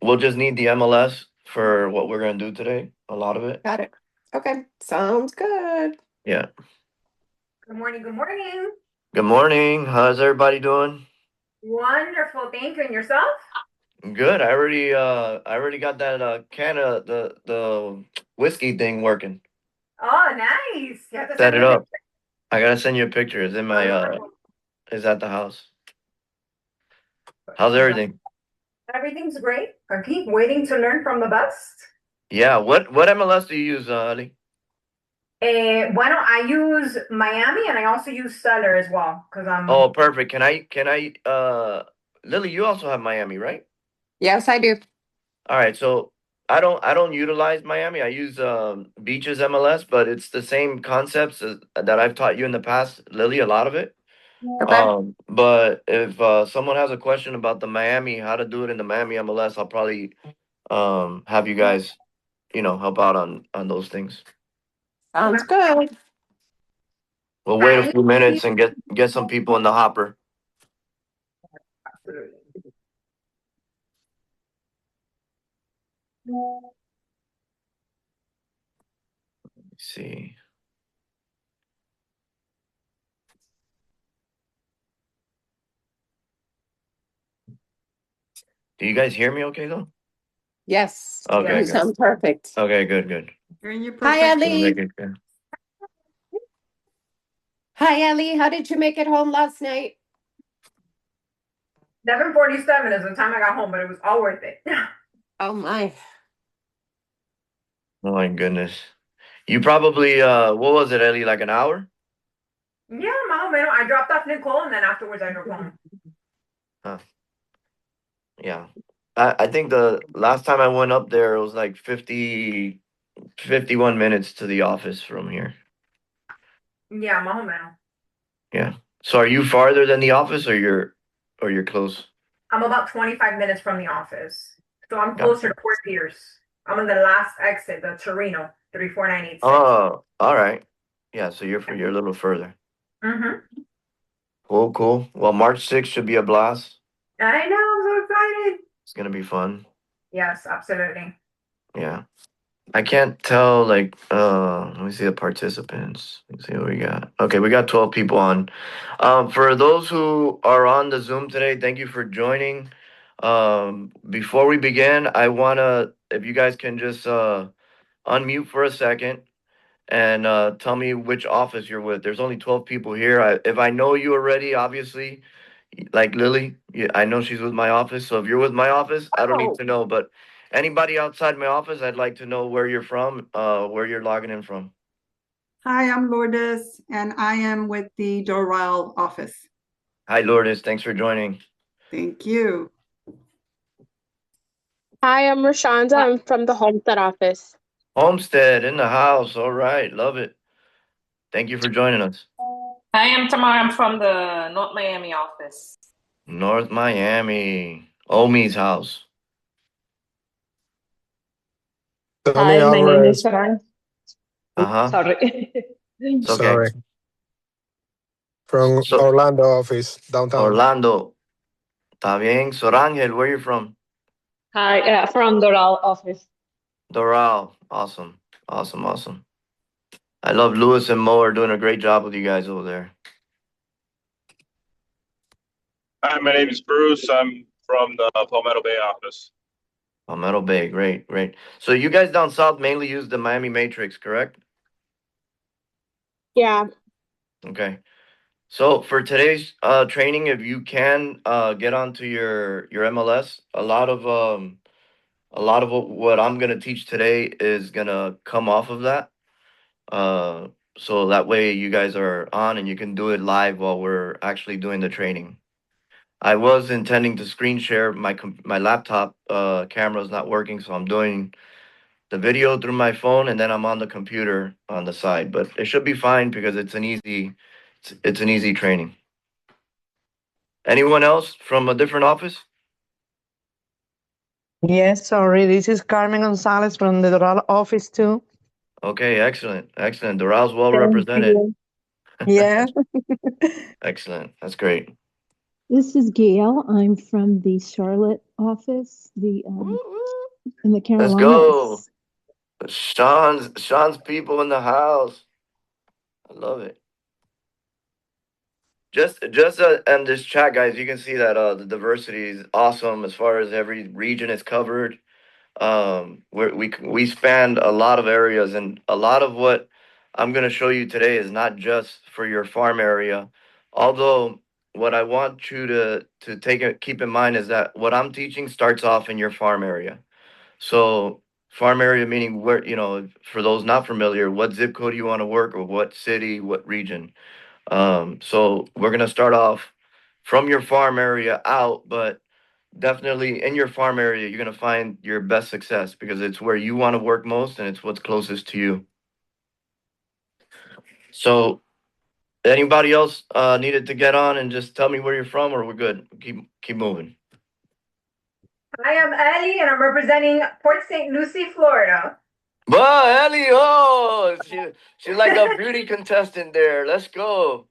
We'll just need the MLS for what we're gonna do today. A lot of it. Got it. Okay, sounds good. Yeah. Good morning. Good morning. Good morning. How's everybody doing? Wonderful. Thank you. And yourself? Good. I already got that can of the whiskey thing working. Oh, nice. You have to Set send it me a up. picture. I gotta send you a picture. It's in my is at the house. How's everything? Everything's great. I keep waiting to learn from the best. Yeah. What MLS do you use, Ali? Bueno, I use Miami and I also use Sutter as well because Oh, perfect. Can I Lily, you also have Miami, right? Yes, I do. All right, so I don't utilize Miami. I use Beaches MLS, but it's the same concepts that I've taught you in the past, Lily, a lot of it. Okay. But if someone has a question about the Miami, how to do it in the Miami MLS, I'll probably have you guys, help out on those things. Sounds good. We'll wait a I few minutes and get some people in the hopper. Let's see. Do you guys hear me okay though? Yes, Okay, you good. sound perfect. Okay, good. Hi, We'll make Ellie. it good. Hi, Ellie. How did you make it home last night? 7:47 is the time I got home, but it was all worth it. Oh my. Oh my goodness. You probably what was it, Ellie? Like an hour? Yeah, Mom, I dropped off Nicole and then afterwards I drove home. Huh. Yeah. I think the last time I went up there it was like 51 minutes to the office from here. Yeah, Mom. Yeah. So are you farther than the office or you're close? I'm about 25 minutes from the office. So I'm Got closer to Fort Pierce. I'm on the last exit, the Torino 34986. Oh, all right. Yeah, so you're a little further. Mm-hmm. Cool. Well, March 6th should be a blast. I know, I'm so excited. It's gonna be fun. Yes, absolutely. Yeah. I can't tell like let me see the participants. Let's see what we got. Okay, we got 12 people on. For those who are on the Zoom today, thank you for joining. Before we begin, I wanna if you guys can just unmute for a second and tell me which office you're with. There's only 12 people here. If I know you already, obviously, like Lily, yeah, I know she's with my office. So if you're with my office, I don't need Oh, to know. But anybody outside my office, I'd like to know where you're from, where you're logging in from. Hi, I'm Lourdes, and I am with the Doral office. Hi, Lourdes. Thanks for joining. Thank you. Hi, I'm Rashonda. I'm from the Homestead office. Homestead in the house. All right. Love it. Thank you for joining us. Hi, I'm Tamara. I'm from the North Miami office. North Miami. Omi's house. Hi, Tony my name is Alvarez. Sarang. Uh-huh. Sorry. It's okay. Sorry. From So Orlando office, downtown. Orlando. Está bien. Sorangel, where you from? Hi, from Doral office. Doral. Awesome. I love Lewis and Mo are doing a great job with you guys over there. Hi, my name is Bruce. I'm from the Palmetto Bay office. Palmetto Bay, great. So you guys down south mainly use the Miami Matrix, correct? Yeah. Okay. So for today's training, if you can get onto your MLS, a lot of what I'm gonna teach today is gonna come off of that. So that way you guys are on and you can do it live while we're actually doing the training. I was intending to screen share my laptop camera's not working, so I'm doing the video through my phone and then I'm on the computer on the side. But it should be fine because it's an easy training. Anyone else from a different office? Yes, sorry. This is Carmen Gonzalez from the Doral office too. Okay, excellent. Doral's well Thank represented. you. Yeah. Excellent. That's great. This is Gail. I'm from the Charlotte office, in the Let's go. Carolinas. Sean's people in the house. I love it. Just and this chat, guys, you can see that the diversity is awesome as far as every region is covered. We span a lot of areas, and a lot of what I'm going to show you today is not just for your farm area. Although what I want you to keep in mind is that what I'm teaching starts off in your farm area. So farm area meaning where, for those not familiar, what zip code you want to work, or what city, what region. So we're gonna start off from your farm area out, but definitely in your farm area, you're gonna find your best success because it's where you want to work most and it's what's closest to you. So anybody else needed to get on and just tell me where you're from, or we're good? Keep moving. I am Ellie, and I'm representing Port St. Lucie, Florida. Well, Ellie, oh, she's like a beauty contestant there. Let's go.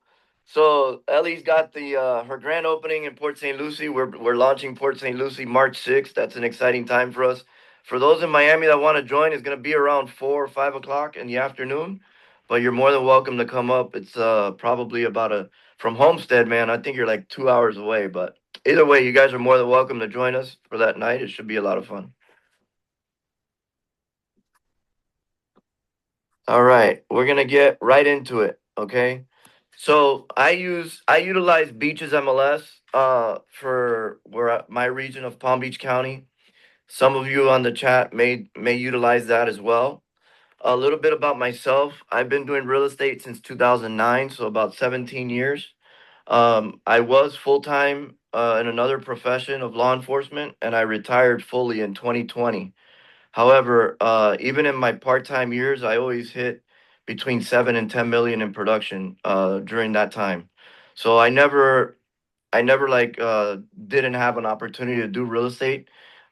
So Ellie's got the her grand opening in Port St. Lucie. We're launching Port St. Lucie March 6th. That's an exciting time for us. For those in Miami that want to join, it's gonna be around 4 or 5 o'clock in the afternoon. But you're more than welcome to come up. It's probably about from Homestead, man. I think you're like 2 hours away. But either way, you guys are more than welcome to join us for that night. It should be a lot of fun. All right, we're gonna get right into it, okay? So I utilize Beaches MLS for my region of Palm Beach County. Some of you on the chat may utilize that as well. A little bit about myself. I've been doing real estate since 2009, so about 17 years. I was full time in another profession of law enforcement, and I retired fully in 2020. However, even in my part-time years, I always hit between 7 and 10 million in production during that time. So I never didn't have an opportunity to do real estate.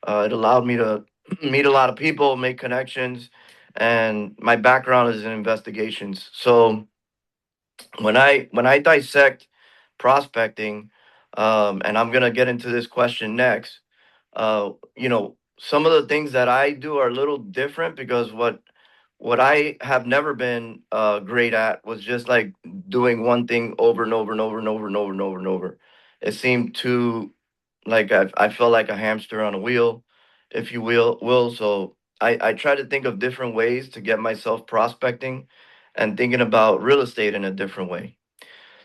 It allowed me to meet a lot of people, make connections, and my background is in investigations. So when I dissect prospecting, and I'm gonna get into this question next. Some of the things that I do are a little different because what I have never been great at was just like doing one thing over and over and over and over and over and over and over. It seemed too like I felt like a hamster on a wheel, if you will. So I try to think of different ways to get myself prospecting and thinking about real estate in a different way.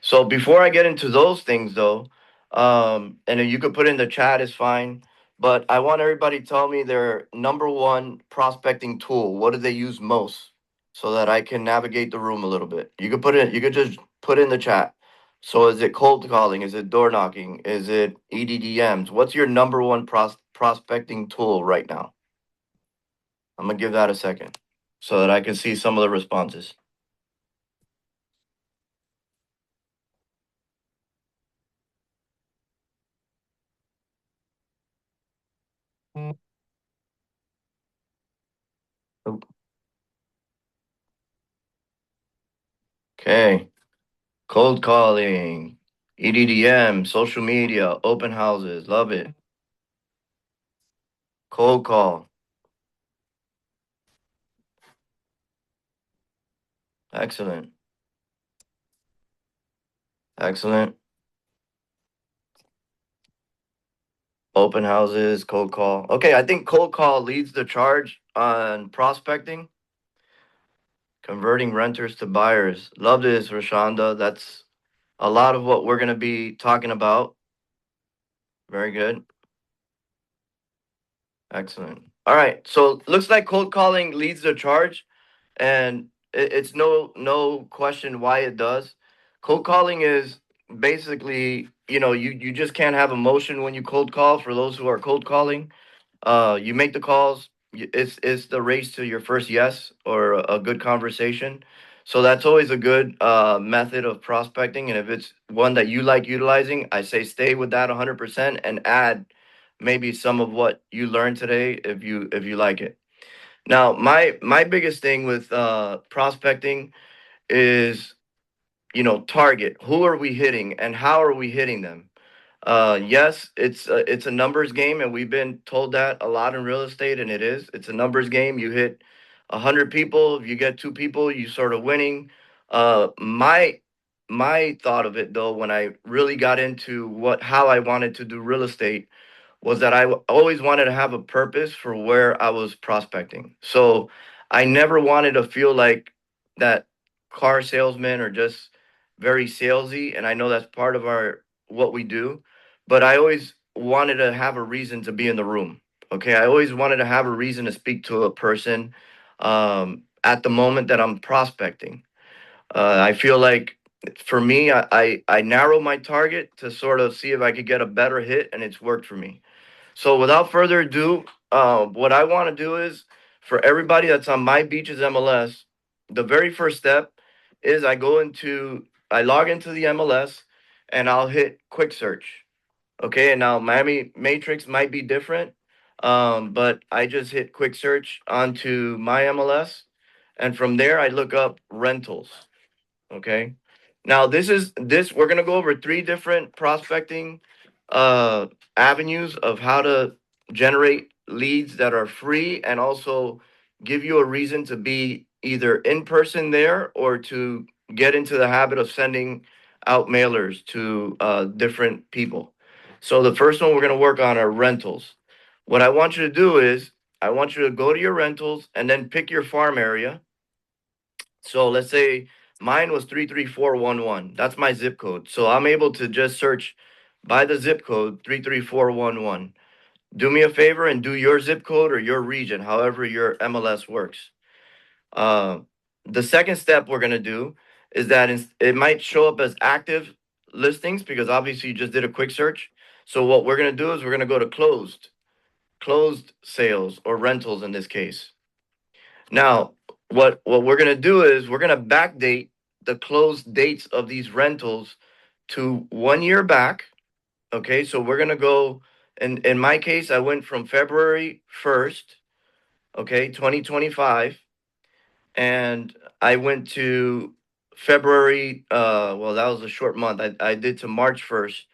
So before I get into those things, though, and then you could put in the chat is fine, but I want everybody to tell me their number one prospecting tool. What do they use most, so that I can navigate the room a little bit? You could put it. You could just put in the chat. So is it cold calling? Is it door knocking? Is it EDDMs? What's your number one prospecting tool right now? I'm gonna give that a second so that I can see some of the responses. Okay. Cold calling, EDDM, social media, open houses. Love it. Cold call. Excellent. Excellent. Open houses, cold call. Okay, I think cold call leads the charge on prospecting, converting renters to buyers. Love this, Rashonda. That's a lot of what we're going to be talking about. Very good. Excellent. All right. So looks like cold calling leads the charge, and it's no question why it does. Cold calling is basically, you just can't have emotion when you cold call. For those who are cold calling, you make the calls. It's the race to your first yes or a good conversation. So that's always a good method of prospecting. And if it's one that you like utilizing, I say stay with that 100% and add maybe some of what you learned today if you like it. Now, my biggest thing with prospecting is target. Who are we hitting and how are we hitting them? Yes, it's a numbers game, and we've been told that a lot in real estate, and it is. It's a numbers game. You hit 100 people. If you get 2 people, you sort of winning. My thought of it though, when I really got into how I wanted to do real estate, was that always wanted to have a purpose for where I was prospecting. So I never wanted to feel like that car salesman or just very salesy. And I know that's part of our what we do, but I always wanted to have a reason to be in the room. Okay, I always wanted to have a reason to speak to a person at the moment that I'm prospecting. I feel like for me, I narrow my target to sort of see if I could get a better hit, and it's worked for me. So without further ado, what I want to do is for everybody that's on My Beaches MLS, the very first step is I log into the MLS and I'll hit quick search. Okay, and now Miami Matrix might be different, but I just hit quick search onto my MLS, and from there I look up rentals. Okay. Now we're gonna go over 3 different prospecting uh avenues of how to generate leads that are free and also give you a reason to be either in person there or to get into the habit of sending out mailers to different people. So the first one we're gonna work on are rentals. What I want you to do is I want you to go to your rentals and then pick your farm area. So let's say mine was 33411. That's my zip code. So I'm able to just search by the zip code 33411. Do me a favor and do your zip code or your region, however your MLS works. Uh, the second step we're going to do is that it might show up as active listings because obviously you just did a quick search. So what we're going to do is we're going to go to closed sales or rentals in this case. Now, what we're gonna do is we're gonna backdate the closed dates of these rentals to 1 year back. Okay, so we're gonna go, and in my case, I went from February 1st, okay, 2025, and I went to February, well, that was a short month. I did to March 1st,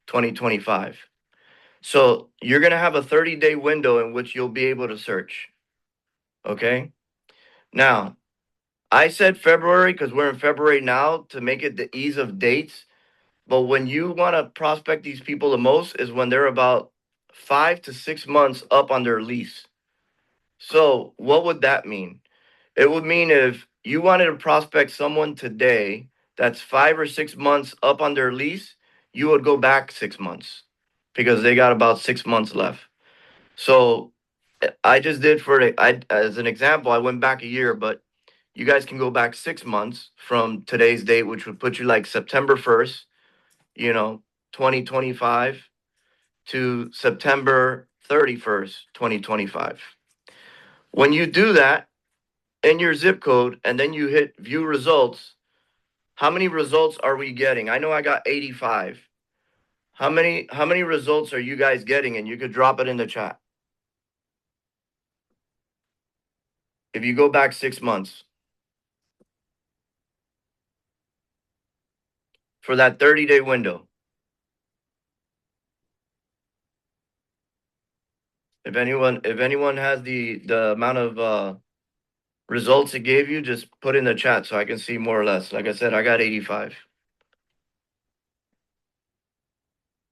2025. So you're gonna have a 30-day window in which you'll be able to search. Okay. Now, I said February because we're in February now to make it the ease of dates. But when you want to prospect these people the most is when they're about 5 to 6 months up on their lease. So, what would that mean? It would mean if you wanted to prospect someone today that's 5 or 6 months up on their lease, you would go back 6 months because they got about 6 months left. So, I just did as an example, I went back a year, but you guys can go back 6 months from today's date, which would put you like September 1st, 2025 to September 31st, 2025. When you do that in your zip code and then you hit view results, how many results are we getting? I know I got 85. How many results are you guys getting? And you could drop it in the chat. If you go back 6 months for that 30-day window. If anyone has the amount of results it gave you, just put in the chat so I can see more or less. Like I said, I got 85.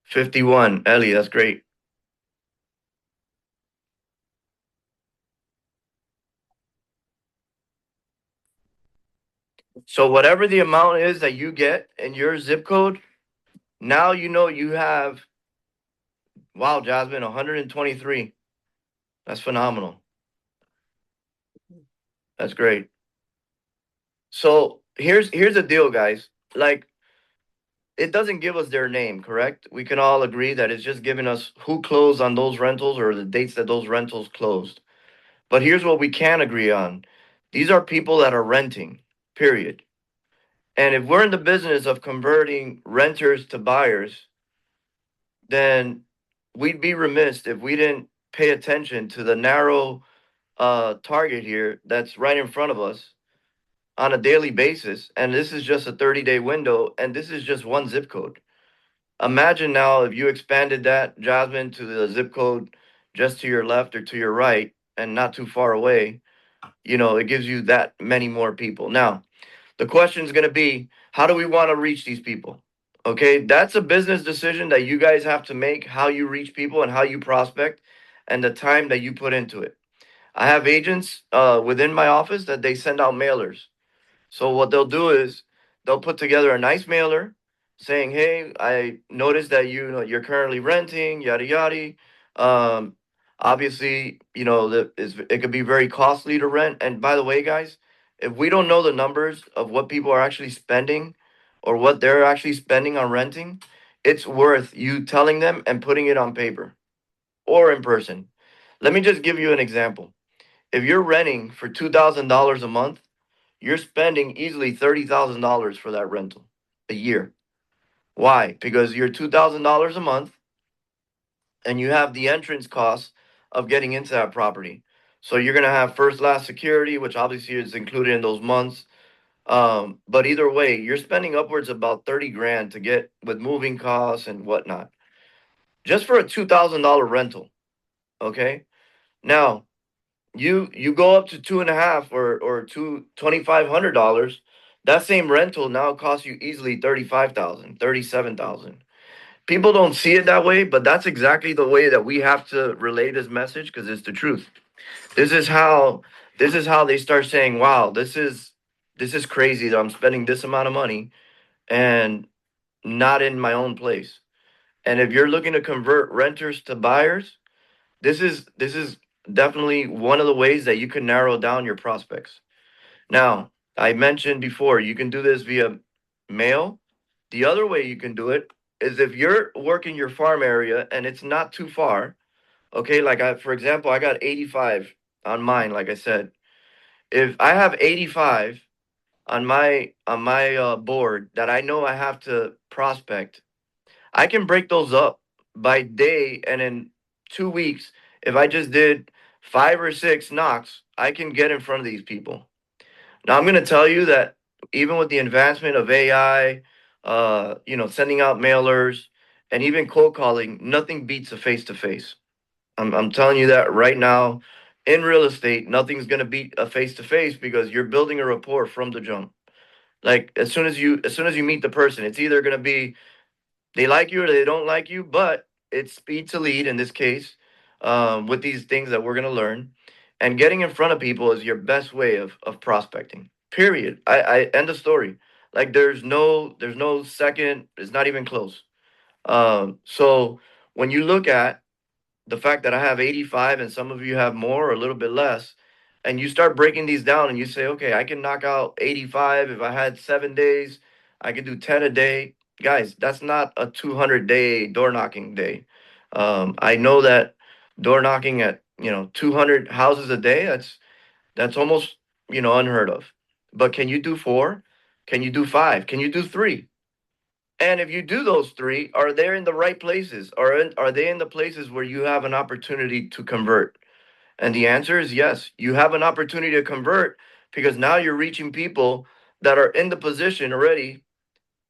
51. Ellie, that's great. So whatever the amount is that you get in your zip code, now you know you have, wow, Jasmine, 123. That's phenomenal. That's great. So here's the deal, guys. Like, it doesn't give us their name, correct? We can all agree that it's just giving us who closed on those rentals or the dates that those rentals closed. But here's what we can agree on. These are people that are renting, period. And if we're in the business of converting renters to buyers, then we'd be remiss if we didn't pay attention to the narrow target here that's right in front of us. on a daily basis, and this is just a 30-day window, and this is just one zip code. Imagine now if you expanded that, Jasmine, to the zip code just to your left or to your right and not too far away. It gives you that many more people. Now, the question is going to be, how do we want to reach these people? Okay, that's a business decision that you guys have to make, how you reach people and how you prospect and the time that you put into it. I have agents within my office that they send out mailers. So what they'll do is they'll put together a nice mailer saying, "Hey, I noticed that you're currently renting, yada yada." Um, Obviously, it could be very costly to rent. And by the way, guys, if we don't know the numbers of what people are actually spending or what they're actually spending on renting, it's worth you telling them and putting it on paper or in person. Let me just give you an example. If you're renting for $2,000 a month, you're spending easily $30,000 for that rental a year. Why? Because you're $2,000 a month and you have the entrance costs of getting into that property. So you're gonna have first last security, which obviously is included in those months. But either way, you're spending upwards about 30 grand to get with moving costs and whatnot. Just for a $2,000 rental. Okay. Now you go up to 2.5 or $2,500. That same rental now costs you easily 35,000, 37,000. People don't see it that way, but that's exactly the way that we have to relay this message because it's the truth. This is how they start saying, "Wow, this is crazy that I'm spending this amount of money and not in my own place." And if you're looking to convert renters to buyers, this is definitely one of the ways that you can narrow down your prospects. Now, I mentioned before, you can do this via mail. The other way you can do it is if you're working your farm area and it's not too far. Okay, like for example, I got 85 on mine, like I said. If I have 85 on my board that I know I have to prospect, I can break those up by day, and in 2 weeks, if I just did 5 or 6 knocks, I can get in front of these people. Now, I'm going to tell you that even with the advancement of AI, sending out mailers and even cold calling, nothing beats a face to face. I'm telling you that right now. In real estate, nothing's going to beat a face to face because you're building a rapport from the jump. Like as soon as you meet the person, it's either going to be they like you or they don't like you, but it's speed to lead in this case, with these things that we're going to learn. And getting in front of people is your best way of prospecting. Period. I end of story. Like there's no second, it's not even close. So when you look at the fact that I have 85 and some of you have more or a little bit less, and you start breaking these down and you say, okay, I can knock out 85 if I had 7 days, I could do 10 a day. Guys, that's not a 200-day door knocking day. I know that door knocking at 200 houses a day, that's almost unheard of. But can you do four? Can you do five? Can you do three? And if you do those three, are they in the right places? Are they in the places where you have an opportunity to convert? And the answer is yes. You have an opportunity to convert because now you're reaching people that are in the position already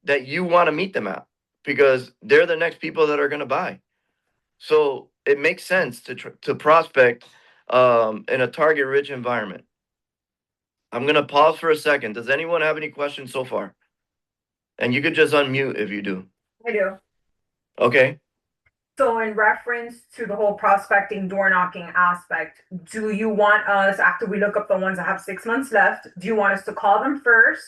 that you want to meet them at because they're the next people that are going to buy. So it makes sense to prospect in a target rich environment. I'm going to pause for a second. Does anyone have any questions so far? And you could just unmute if you do. I do. Okay. So in reference to the whole prospecting door knocking aspect, do you want us, after we look up the ones that have 6 months left, do you want us to call them first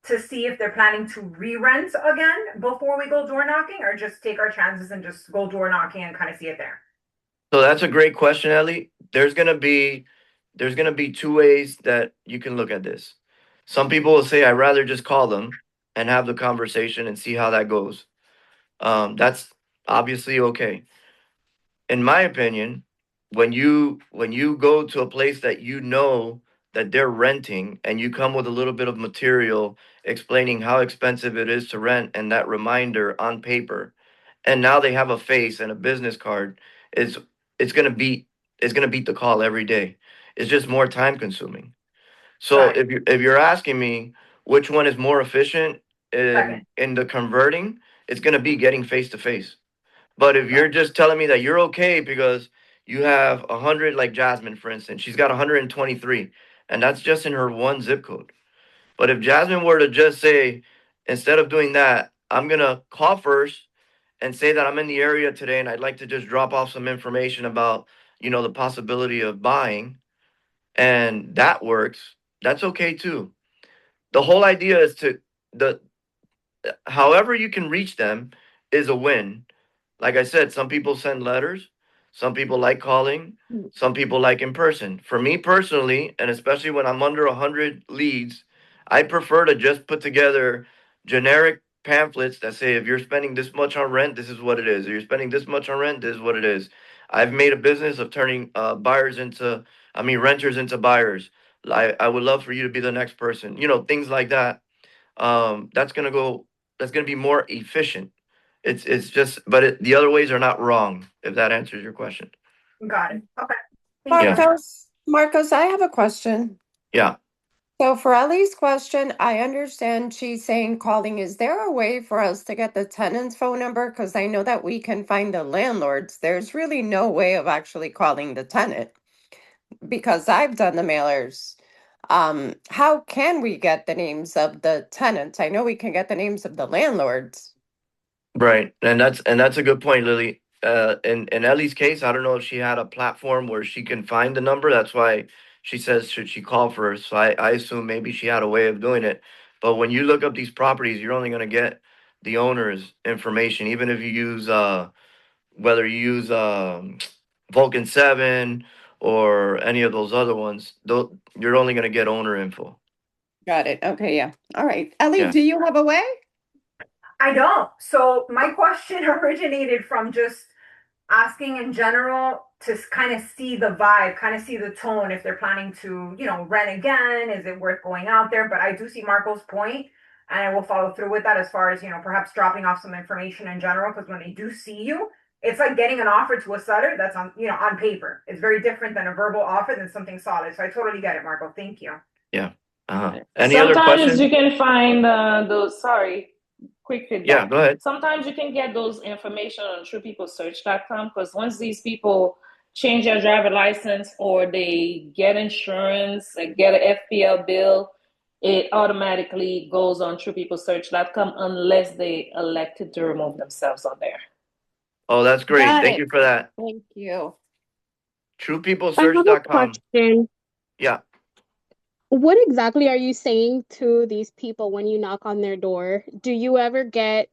to see if they're planning to re-rent again before we go door knocking, or just take our chances and just go door knocking and kind of see it there? So that's a great question, Ellie. There's gonna be two ways that you can look at this. Some people will say, I'd rather just call them and have the conversation and see how that goes. That's obviously okay. In my opinion, when you go to a place that you know that they're renting and you come with a little bit of material explaining how expensive it is to rent and that reminder on paper, and now they have a face and a business card, it's it's gonna beat the call every day. It's just more time consuming. So Got it. if you're asking me which one is more efficient Second. in the converting, it's gonna be getting face to face. But if you're just telling me that you're okay because you have 100, like Jasmine, for instance, she's got 123, and that's just in her one zip code. But if Jasmine were to just say, instead of doing that, I'm gonna call first and say that I'm in the area today and I'd like to just drop off some information about, the possibility of buying, and that works, that's okay too. The whole idea is to the however you can reach them is a win. Like I said, some people send letters, some people like calling, some people like in person. For me personally, and especially when I'm under 100 leads, I prefer to just put together generic pamphlets that say if you're spending this much on rent, this is what it is. If you're spending this much on rent, this is what it is. I've made a business of turning renters into buyers. I would love for you to be the next person. Things like that. That's gonna go. That's gonna be more efficient. It's just, but the other ways are not wrong. If that answers your question. Got it. Okay. Thank you. Yeah. Marcos, I have a question. Yeah. So for Ellie's question, I understand she's saying calling. Is there a way for us to get the tenant's phone number? Because I know that we can find the landlords. There's really no way of actually calling the tenant because I've done the mailers. How can we get the names of the tenants? I know we can get the names of the landlords. Right, and that's a good point, Lily. In Ellie's case, I don't know if she had a platform where she can find the number. That's why she says should she call first. So I assume maybe she had a way of doing it. But when you look up these properties, you're only gonna get the owner's information, even if you use whether you use Vulcan 7 or any of those other ones. Though you're only gonna get owner info. Got it. Okay, yeah. All right. Ellie, Yeah. do you have a way? I don't. So my question originated from just asking in general to kind of see the vibe, kind of see the tone if they're planning to, rent again. Is it worth going out there? But I do see Marco's point, and I will follow through with that as far as, perhaps dropping off some information in general. Because when they do see you, it's like getting an offer to a seller that's on paper. It's very different than a verbal offer than something solid. So I totally get it, Marco. Thank you. Yeah. Any other Sometimes questions? you can find those, sorry, quick Yeah. feedback. Go ahead. Sometimes you can get those information on truepeoplesearch.com because once these people change their driver license or they get insurance, get an FPL bill, it automatically goes on truepeoplesearch.com unless they elected to remove themselves on there. Oh, that's great. Got Thank it. you for that. Thank you. I have a TruePeopleSearch.com. question. Yeah. What exactly are you saying to these people when you knock on their door? Do you ever get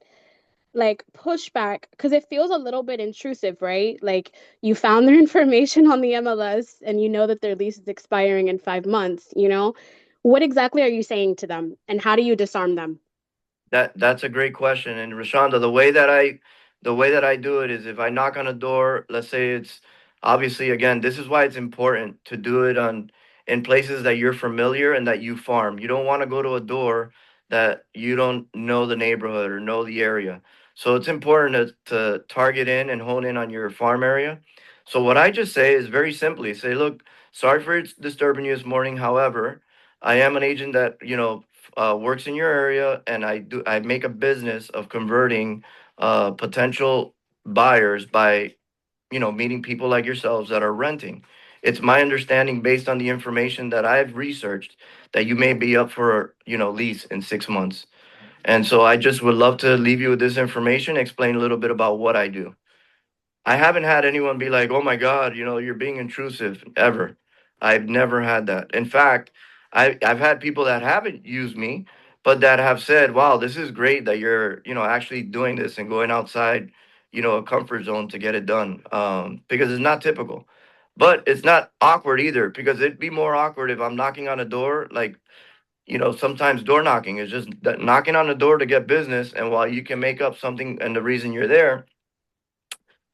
like pushback? Because it feels a little bit intrusive, right? Like you found their information on the MLS and you know that their lease is expiring in 5 months, you know? What exactly are you saying to them and how do you disarm them? That's a great question. And Rashonda, the way that I do it is if I knock on a door, let's say it's obviously again, this is why it's important to do it in places that you're familiar and that you farm. You don't want to go to a door that you don't know the neighborhood or know the area. So it's important to target in and hone in on your farm area. So what I just say is very simply say, look, sorry for disturbing you this morning. However, I am an agent that, works in your area, and I make a business of converting potential buyers by meeting people like yourselves that are renting. It's my understanding based on the information that I've researched that you may be up for lease in 6 months, and so I just would love to leave you with this information, explain a little bit about what I do. I haven't had anyone be like, "Oh my God, you're being intrusive," ever. I've never had that. In fact, I've had people that haven't used me, but that have said, "Wow, this is great that you're, actually doing this and going outside, a comfort zone to get it done." Because it's not typical, but it's not awkward either. Because it'd be more awkward if I'm knocking on a door, like, sometimes door knocking is just knocking on the door to get business, and while you can make up something and the reason you're there,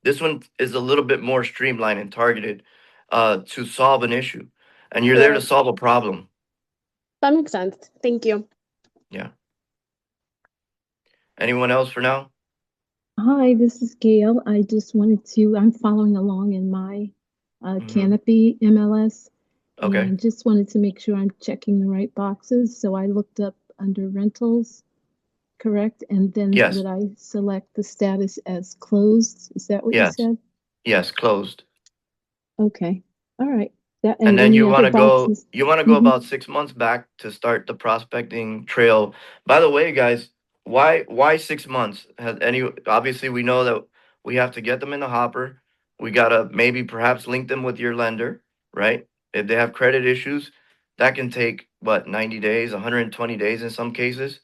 this one is a little bit more streamlined and targeted to solve an issue. And you're there to Sure. solve a problem. That makes sense. Thank you. Yeah. Anyone else for now? Hi, this is Gail. I'm following along in my Mhm. Canopy MLS. Okay. And just wanted to make sure I'm checking the right boxes. So I looked up under rentals, correct? And then Yes. would I select the status as closed? Is that what you Yes. said? Yes. Closed. Okay. All right. That And and then any other boxes? you want to go Hmm. about 6 months back to start the prospecting trail. By the way, guys, why 6 months? Has any obviously we know that we have to get them in the hopper. We gotta maybe perhaps link them with your lender, right? If they have credit issues, that can take what 90 days, 120 days in some cases.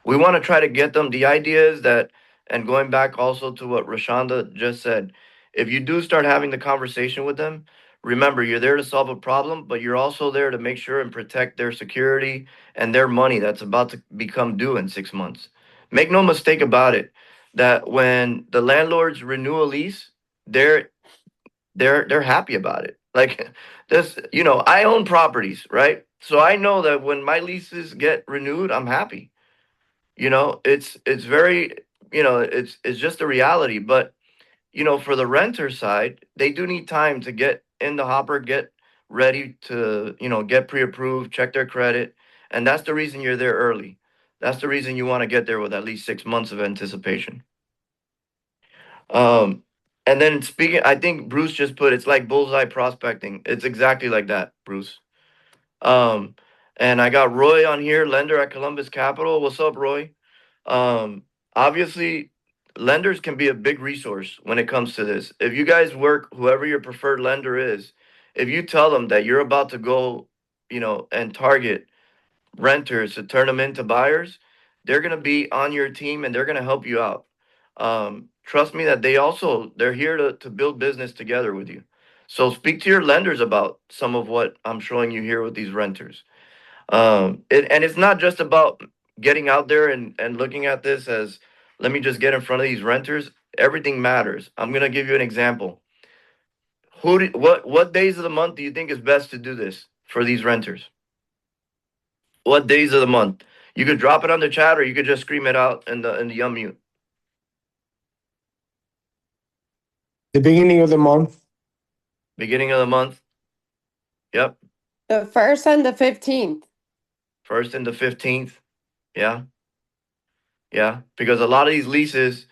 We want to try to get them. The idea is that, and going back also to what Rashonda just said, if you do start having the conversation with them, remember you're there to solve a problem, but you're also there to make sure and protect their security and their money that's about to become due in 6 months. Make no mistake about it, that when the landlords renew a lease, they're they're happy about it. Like this, I own properties, right? So I know that when my leases get renewed, I'm happy. It's very, it's just a reality. But for the renter side, they do need time to get in the hopper, get ready to, get pre-approved, check their credit, and that's the reason you're there early. That's the reason you want to get there with at least 6 months of anticipation. um and then speaking, I think Bruce just put, it's like bullseye prospecting. It's exactly like that, Bruce. um and I got Roy on here, lender at Columbus Capital. What's up, Roy? um Obviously, lenders can be a big resource when it comes to this. If you guys work, whoever your preferred lender is, if you tell them that you're about to go, and target renters to turn them into buyers, they're going to be on your team and they're going to help you out. Trust me that they're here to build business together with you. So speak to your lenders about some of what I'm showing you here with these renters. And it's not just about getting out there and looking at this as, let me just get in front of these renters. Everything matters. I'm gonna give you an example. What days of the month do you think is best to do this for these renters? What days of the month? You could drop it on the chat or you could just scream it out in the unmute. The beginning of the month. Beginning of the month. Yep. The 1st and the 15th. 1st and the 15th. Yeah. Yeah. Because a lot of these leases,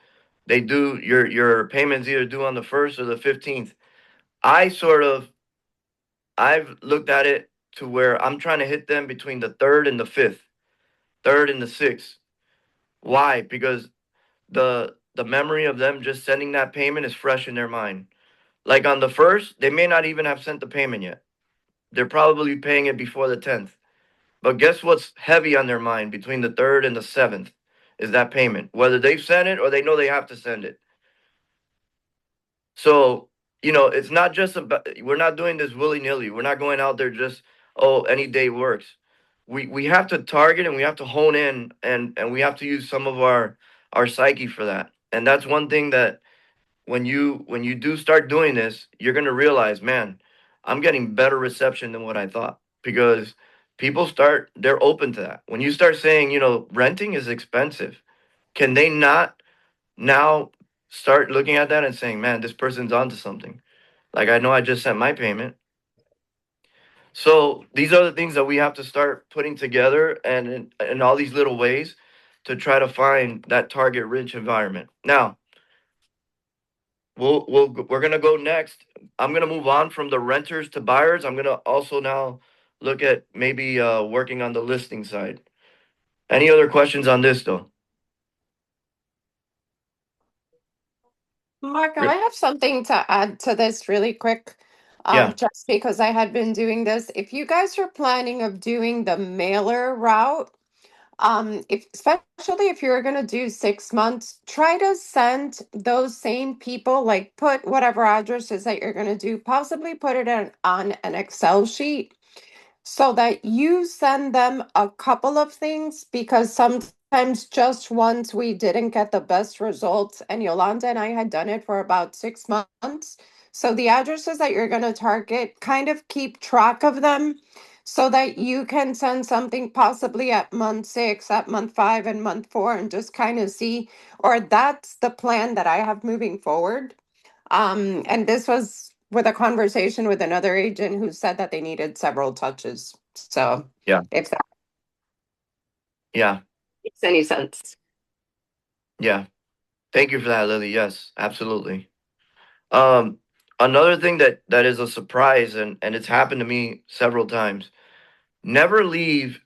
they do your payments either due on the 1st or the 15th. I sort of I've looked at it to where I'm trying to hit them between the 3rd and the 5th, 3rd and the 6th. Why? Because the memory of them just sending that payment is fresh in their mind. Like on the 1st, they may not even have sent the payment yet. They're probably paying it before the 10th. But guess what's heavy on their mind between the 3rd and the 7th is that payment, whether they've sent it or they know they have to send it. So, it's not just about, we're not doing this willy nilly. We're not going out there just, oh, any day works. We have to target and we have to hone in, and we have to use some of our psyche for that. And that's one thing that when you do start doing this, you're gonna realize, man, I'm getting better reception than what I thought, because they're open to that. When you start saying, renting is expensive, can they not now start looking at that and saying, man, this person's onto something? Like, I know I just sent my payment. So these are the things that we have to start putting together, and in all these little ways to try to find that target rich environment. Now, we're gonna go next. I'm gonna move on from the renters to buyers. I'm gonna also now look at maybe working on the listing side. Any other questions on this though? Mark, Re- I have something to add to this really quick. Yeah. Just because I had been doing this. If you guys are planning of doing the mailer route, if especially if you're gonna do 6 months, try to send those same people, like put whatever addresses that you're gonna do, possibly put it on an Excel sheet so that you send them a couple of things, because sometimes just once we didn't get the best results, and Yolanda and I had done it for about 6 months. So the addresses that you're going to target, kind of keep track of them so that you can send something possibly at month 6, at month 5, and month 4, and just kind of see, or that's the plan that I have moving forward. And this was with a conversation with another agent who said that they needed several touches. So Yeah. if that Yeah. makes any sense. Yeah. Thank you for that, Lily. Yes, absolutely. Um, Another thing that is a surprise, and it's happened to me several times. Never leave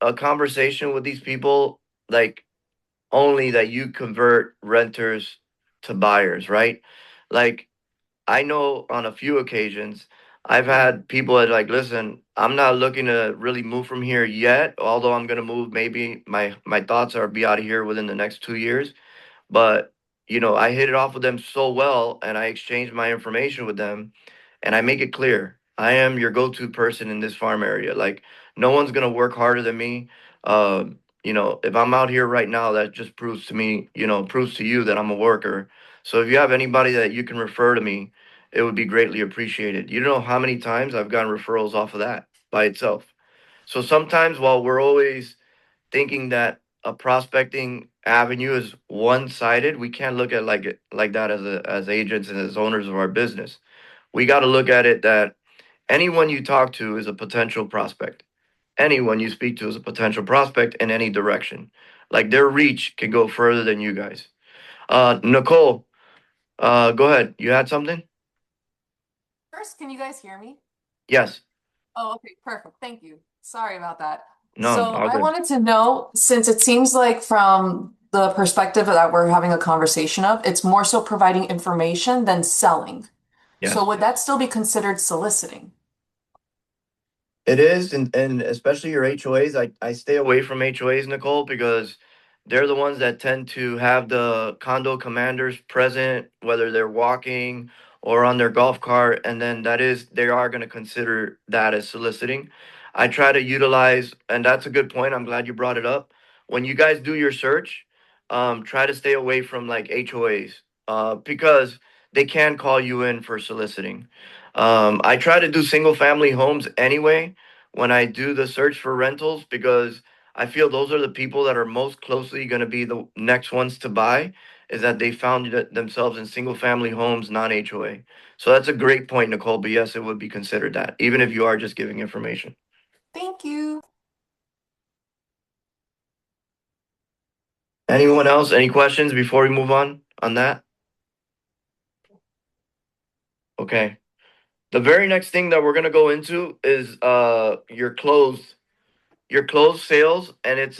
a conversation with these people like only that you convert renters to buyers, right? Like I know on a few occasions I've had people that like, listen, I'm not looking to really move from here yet, although I'm gonna move. Maybe my thoughts are be out of here within the next 2 years. But, I hit it off with them so well and I exchanged my information with them and I make it clear I am your go-to person in this farm area. Like no one's gonna work harder than me. If I'm out here right now, that just proves to me, proves to you that I'm a worker. So if you have anybody that you can refer to me, it would be greatly appreciated. You don't know how many times I've gotten referrals off of that by itself. So sometimes while we're always thinking that a prospecting avenue is one-sided, we can't look at like that as agents and as owners of our business. We got to look at it that anyone you talk to is a potential prospect. Anyone you speak to is a potential prospect in any direction. Like their reach can go further than you guys. Nicole, go ahead. You had something? First, can you guys hear me? Yes. Oh, okay, perfect. Thank you. Sorry about that. No, So all I good. wanted to know, since it seems like from the perspective that we're having a conversation of, it's more so providing information than selling. So Yes. would that still be considered soliciting? It is, and especially your HOAs. I stay away from HOAs, Nicole, because they're the ones that tend to have the condo commanders present, whether they're walking or on their golf cart, and then they are going to consider that as soliciting. I try to utilize, and that's a good point. I'm glad you brought it up. When you guys do your search, try to stay away from like HOAs, because they can call you in for soliciting. I try to do single family homes anyway when I do the search for rentals because I feel those are the people that are most closely going to be the next ones to buy, is that they found themselves in single family homes, non HOA. So that's a great point, Nicole. But yes, it would be considered that, even if you are just giving information. Thank you. Anyone else? Any questions before we move on that? Okay. The very next thing that we're gonna go into is your closed sales, and it's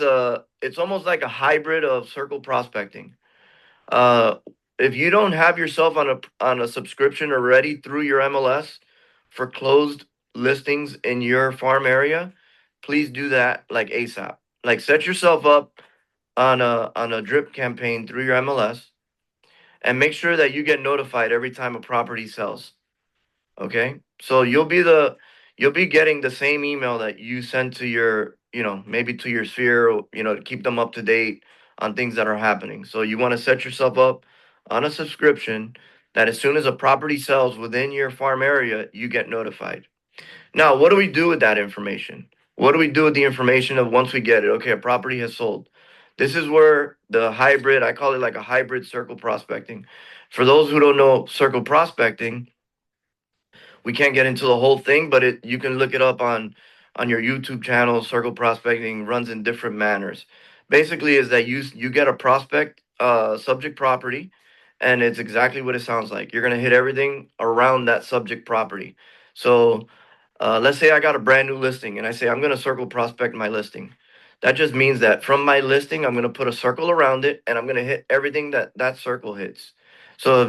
almost like a hybrid of circle prospecting. Uh, if you don't have yourself on a subscription already through your MLS for closed listings in your farm area, please do that like ASAP. Like set yourself up on a drip campaign through your MLS and make sure that you get notified every time a property sells. Okay? So you'll be getting the same email that you send to your, maybe to your sphere, to keep them up to date on things that are happening. So you want to set yourself up on a subscription that as soon as a property sells within your farm area, you get notified. Now, what do we do with that information? What do we do with the information of once we get it? Okay, a property has sold. This is where the hybrid, I call it like a hybrid circle prospecting. For those who don't know circle prospecting, we can't get into the whole thing, but you can look it up on your YouTube channel. Circle prospecting runs in different manners. Basically, is that you get a prospect subject property, and it's exactly what it sounds like. You're gonna hit everything around that subject property. So let's say I got a brand new listing, and I say I'm gonna circle prospect my listing. That just means that from my listing, I'm gonna put a circle around it, and I'm gonna hit everything that that circle hits. So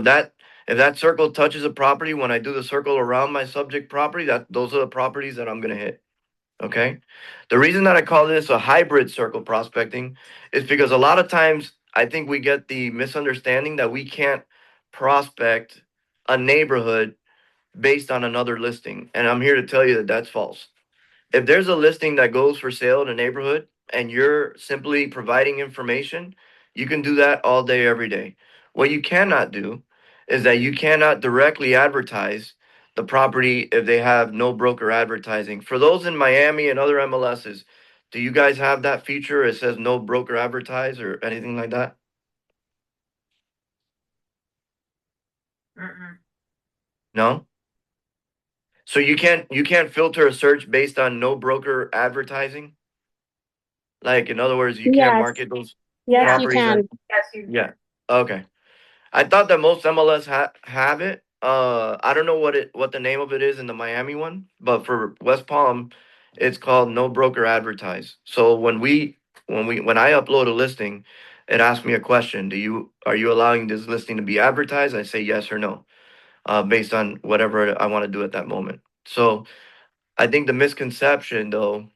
if that circle touches a property, when I do the circle around my subject property, those are the properties that I'm gonna hit. Okay. The reason that I call this a hybrid circle prospecting is because a lot of times I think we get the misunderstanding that we can't prospect a neighborhood based on another listing. And I'm here to tell you that that's false. If there's a listing that goes for sale in a neighborhood and you're simply providing information, you can do that all day, every day. What you cannot do is that you cannot directly advertise the property if they have no broker advertising. For those in Miami and other MLSs, do you guys have that feature? It says no broker advertise or anything like that? Mm-mm. No? So you can't filter a search based on no broker advertising. Like in other words, you can't Yes, market those yes, Yeah. you properties as can. Yes, you. yeah. Okay. I thought that most MLS have it. I don't know what the name of it is in the Miami one, but for West Palm, it's called no broker advertise. So when I upload a listing, it asks me a question. Are you allowing this listing to be advertised? I say yes or no, based on whatever I want to do at that moment. So I think the misconception though,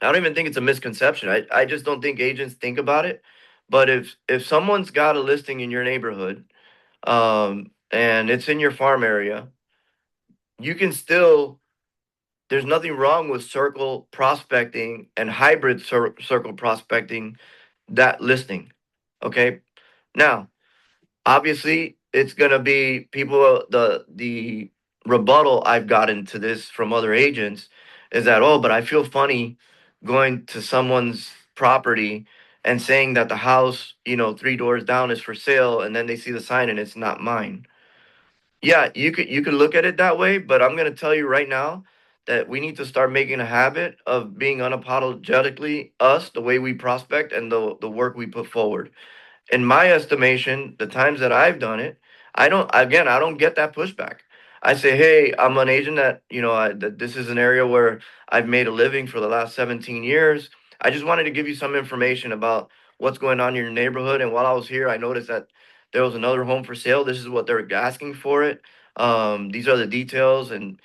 I don't even think it's a misconception. I just don't think agents think about it. But if someone's got a listing in your neighborhood, and it's in your farm area, you can still, there's nothing wrong with circle prospecting and hybrid circle prospecting that listing. Okay. Now, obviously, it's gonna be people. The rebuttal I've gotten to this from other agents is that, oh, but I feel funny going to someone's property and saying that the house, 3 doors down is for sale, and then they see the sign and it's not mine. Yeah, you could look at it that way, but I'm gonna tell you right now that we need to start making a habit of being unapologetically us, the way we prospect and the work we put forward. In my estimation, the times that I've done it, I don't get that pushback. I say, hey, I'm an agent that, that this is an area where I've made a living for the last 17 years. I just wanted to give you some information about what's going on in your neighborhood. And while I was here, I noticed that there was another home for sale. This is what they're asking for it. These are the details. And,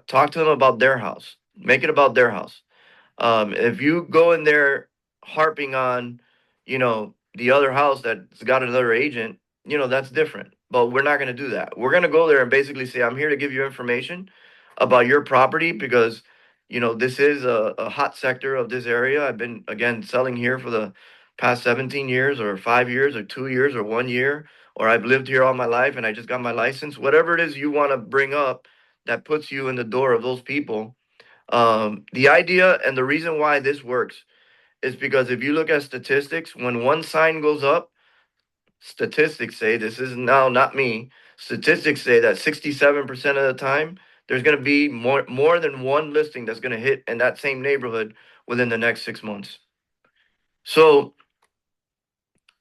talk to them about their house. Make it about their house. If you go in there harping on, the other house that's got another agent, that's different. But we're not going to do that. We're going to go there and basically say, I'm here to give you information about your property because, this is a hot sector of this area. I've been, again, selling here for the past 17 years or 5 years or 2 years or 1 year, or I've lived here all my life and I just got my license. Whatever it is you want to bring up that puts you in the door of those people. The idea and the reason why this works is because if you look at statistics, when one sign goes up, statistics say, this is now not me, statistics say that 67% of the time, there's going to be more than one listing that's going to hit in that same neighborhood within the next 6 months. So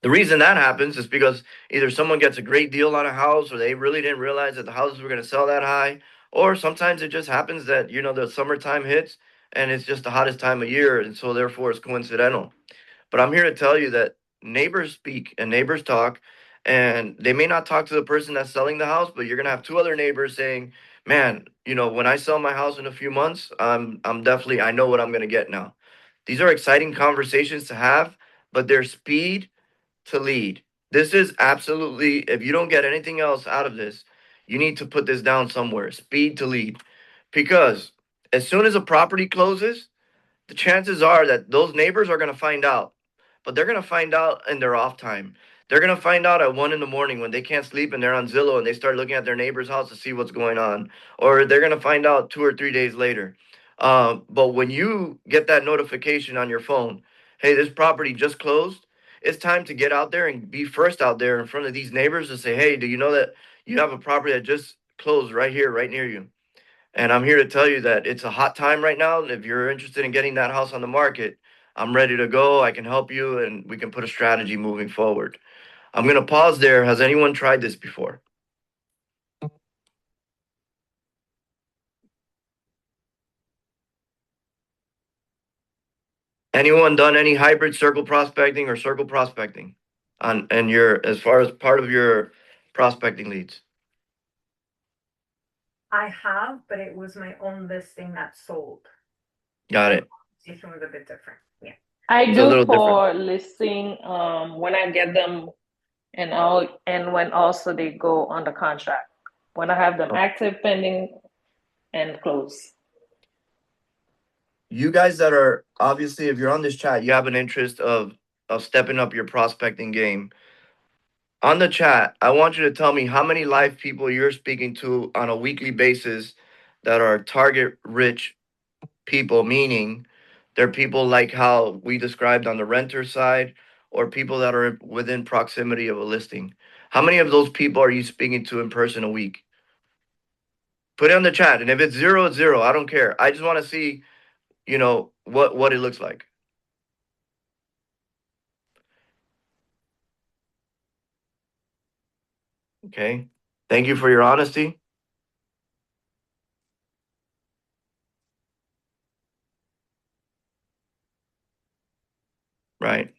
the reason that happens is because either someone gets a great deal on a house or they really didn't realize that the houses were going to sell that high. Or sometimes it just happens that, the summertime hits and it's just the hottest time of year. And so therefore it's coincidental. But I'm here to tell you that neighbors speak and neighbors talk. And they may not talk to the person that's selling the house, but you're going to have two other neighbors saying, man, when I sell my house in a few months, I'm definitely, I know what I'm going to get now. These are exciting conversations to have, but their speed to lead. This is absolutely, if you don't get anything else out of this, you need to put this down somewhere. Speed to lead. Because as soon as a property closes, the chances are that those neighbors are going to find out, but they're going to find out in their off time. They're going to find out at 1 in the morning when they can't sleep and they're on Zillow and they start looking at their neighbor's house to see what's going on, or they're going to find out 2 or 3 days later. But when you get that notification on your phone, hey, this property just closed, it's time to get out there and be first out there in front of these neighbors to say, hey, do you know that you have a property that just closed right here, right near you? And I'm here to tell you that it's a hot time right now. If you're interested in getting that house on the market, I'm ready to go. I can help you and we can put a strategy moving forward. I'm going to pause there. Has anyone tried this before? Anyone done any hybrid circle prospecting or circle prospecting on and your as far as part of your prospecting leads? I have, but it was my own listing that sold. Got it. Situation was a bit different. Yeah. I It's a do little different. for listing when I get them and when also they go under contract. When I have them active, pending, and close. You guys that are obviously, if you're on this chat, you have an interest of stepping up your prospecting game. On the chat, I want you to tell me how many live people you're speaking to on a weekly basis that are target rich people, meaning they're people like how we described on the renter side or people that are within proximity of a listing. How many of those people are you speaking to in person a week? Put it on the chat, and if it's zero, it's zero. I don't care. I just want to see, what it looks like. Okay. Thank you for your honesty. Right.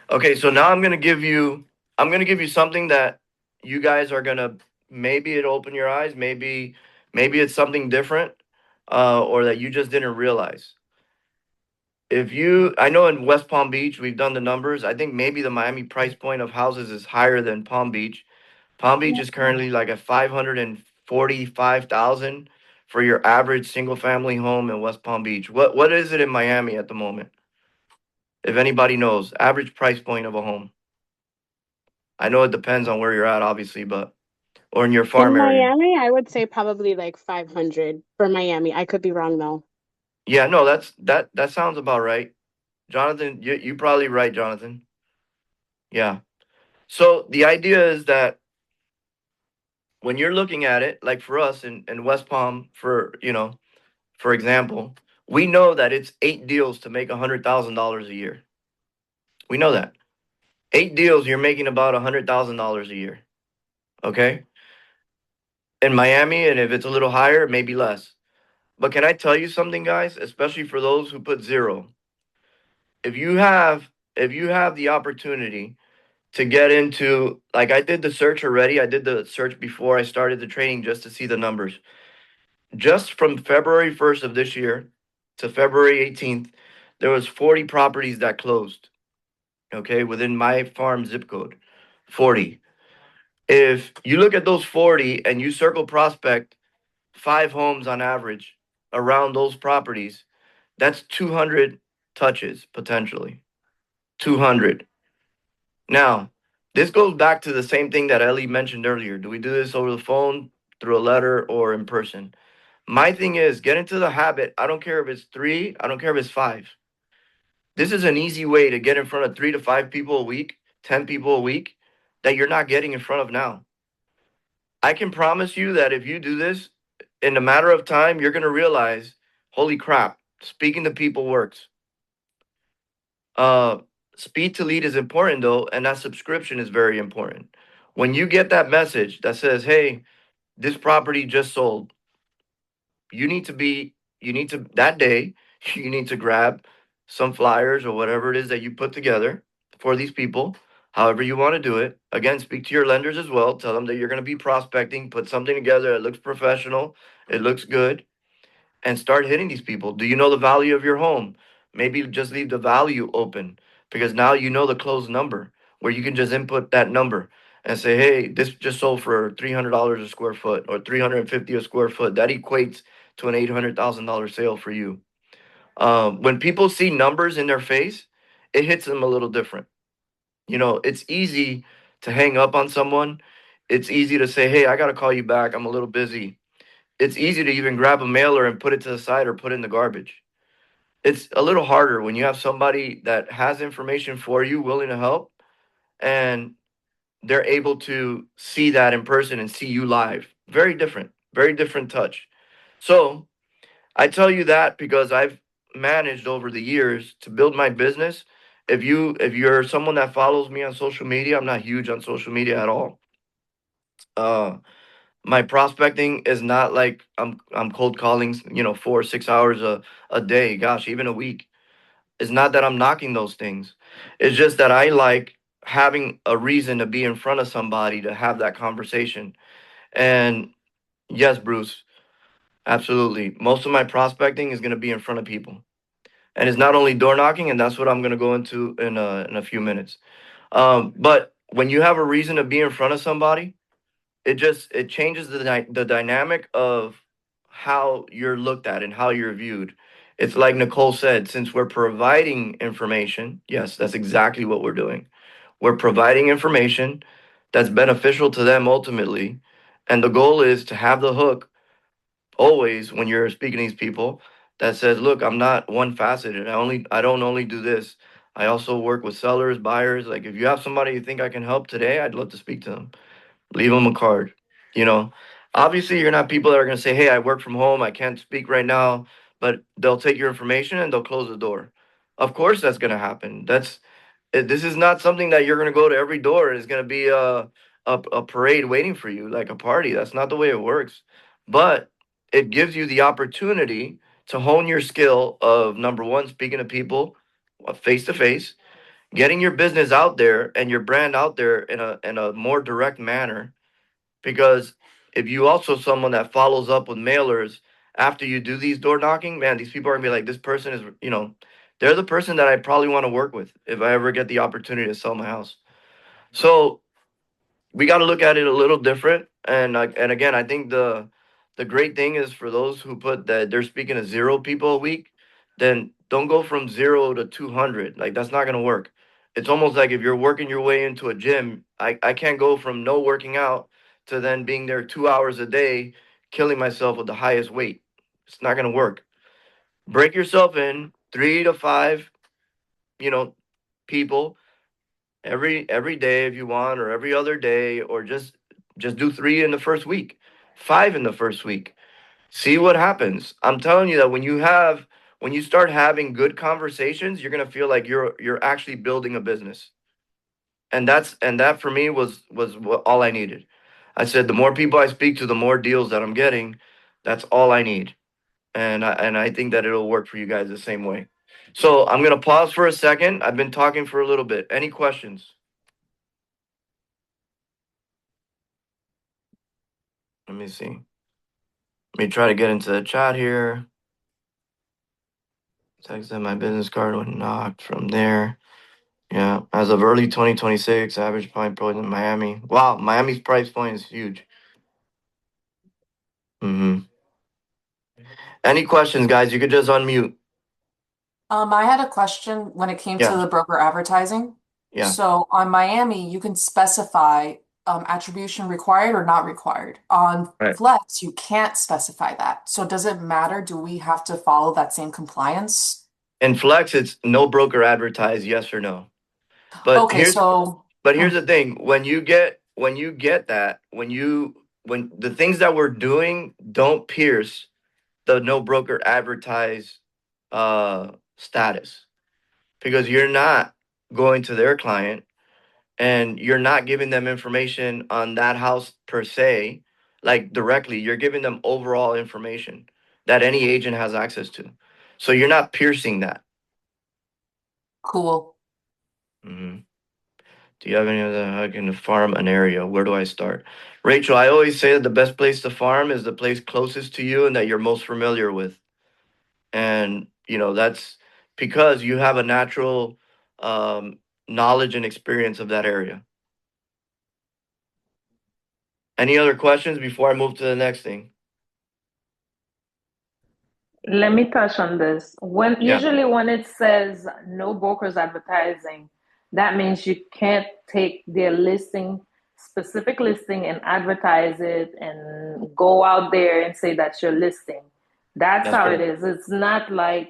Okay, so now I'm gonna give you something that you guys are gonna, maybe it'll open your eyes, maybe it's something different, or that you just didn't realize. I know in West Palm Beach we've done the numbers. I think maybe the Miami price point of houses is higher than Palm Beach. Palm Beach is currently like at 545,000 for your average single family home in West Palm Beach. What is it in Miami at the moment? If anybody knows, average price point of a home. I know it depends on where you're at, obviously, or in your farm In area. Miami, I would say probably like 500 for Miami. I could be wrong though. Yeah, no, that sounds about right. Jonathan, you probably right, Jonathan. Yeah. So the idea is that when you're looking at it, like for us in West Palm, for example, we know that it's 8 deals to make $100,000 a year. We know that. 8 deals, you're making about $100,000 a year. Okay? In Miami, and if it's a little higher, maybe less. But can I tell you something, guys? Especially for those who put zero. If you have if you have the opportunity to get into, like, I did the search already. I did the search before I started the training just to see the numbers. Just from February 1st of this year to February 18th, there was 40 properties that closed. Okay, within my farm zip code. 40. If you look at those 40 and you circle prospect 5 homes on average around those properties, that's 200 touches potentially. 200. Now, this goes back to the same thing that Ellie mentioned earlier. Do we do this over the phone, through a letter, or in person? My thing is get into the habit. I don't care if it's three, I don't care if it's five. This is an easy way to get in front of 3 to 5 people a week, 10 people a week that you're not getting in front of now. I can promise you that if you do this, in a matter of time, you're going to realize, holy crap, speaking to people works. Uh, Speed to lead is important though, and that subscription is very important. When you get that message that says, "Hey, this property just sold," you need to that day, you need to grab some flyers or whatever it is that you put together for these people, however you want to do it. Again, speak to your lenders as well. Tell them that you're going to be prospecting, put something together that looks professional, it looks good, and start hitting these people. Do you know the value of your home? Maybe just leave the value open because now you know the closed number where you can just input that number and say, hey, this just sold for $300 a square foot or 350 a square foot. That equates to an $800,000 sale for you. When people see numbers in their face, it hits them a little different. It's easy to hang up on someone. It's easy to say, hey, I got to call you back. I'm a little busy. It's easy to even grab a mailer and put it to the side or put it in the garbage. It's a little harder when you have somebody that has information for you, willing to help, and they're able to see that in person and see you live. Very different touch. So I tell you that because I've managed over the years to build my business. If you're someone that follows me on social media, I'm not huge on social media at all. Uh, my prospecting is not like I'm cold calling, 4 or 6 hours a day, gosh, even a week. It's not that I'm knocking those things. It's just that I like having a reason to be in front of somebody to have that conversation. And yes, Bruce, absolutely. Most of my prospecting is going to be in front of people. And it's not only door knocking, and that's what I'm going to go into in a few minutes. But when you have a reason to be in front of somebody, it changes the dynamic of how you're looked at and how you're viewed. It's like Nicole said, since we're providing information, yes, that's exactly what we're doing. We're providing information that's beneficial to them ultimately, and the goal is to have the hook always when you're speaking to these people that says, look, I'm not one faceted. I don't only do this. I also work with sellers, buyers. Like if you have somebody you think I can help today, I'd love to speak to them. Leave them a card, you know. Obviously, you're not people that are going to say, "Hey, I work from home. I can't speak right now," but they'll take your information and they'll close the door. Of course, that's going to happen. This is not something that you're going to go to every door. It's going to be a parade waiting for you, like a party. That's not the way it works. But it gives you the opportunity to hone your skill of number one, speaking to people face to face, getting your business out there and your brand out there in a more direct manner. Because if you also someone that follows up with mailers after you do these door knocking, man, these people are gonna be like, this person is, they're the person that I probably want to work with if I ever get the opportunity to sell my house. So we got to look at it a little different. And again, I think the great thing is for those who put that they're speaking to 0 people a week, then don't go from 0 to 200. Like that's not gonna work. It's almost like if you're working your way into a gym, I can't go from no working out to then being there 2 hours a day, killing myself with the highest weight. It's not gonna work. Break yourself in 3 to 5, you know, people every day if you want, or every other day, or just do 3 in the first week, 5 in the first week. See what happens. I'm telling you that when you start having good conversations, you're gonna feel like you're actually building a business. And that for me was all I needed. I said the more people I speak to, the more deals that I'm getting. That's all I need. And I think that it'll work for you guys the same way. So I'm gonna pause for a second. I've been talking for a little bit. Any questions? Let me see. Let me try to get into the chat here. Text them my business card when knocked from there. Yeah, as of early 2026, average point in Miami. Wow, Miami's price point is huge. Any questions, guys? You could just unmute. I had a question when it came to Yeah, the broker advertising. yeah, So on Miami, you can specify attribution required or not required. On right. Flex, you can't specify that. So does it matter? Do we have to follow that same compliance? In Flex, it's no broker advertise, yes or no. But Okay, here's so but here's the thing: when you get that, when the things that we're doing don't pierce the no broker advertise status, because you're not going to their client and you're not giving them information on that house per se, like directly. You're giving them overall information that any agent has access to. So you're not piercing that. cool. hmm Do you have any other how can farm an area? Where do I start? Rachel, I always say that the best place to farm is the place closest to you and that you're most familiar with. And that's because you have a natural um, knowledge and experience of that area. Any other questions before I move to the next thing? Let me touch on this. When Yeah, usually when it says no brokers advertising, that means you can't take their listing, specific listing, and advertise it and go out there and say that's your listing. That's that's how it correct. is. It's not like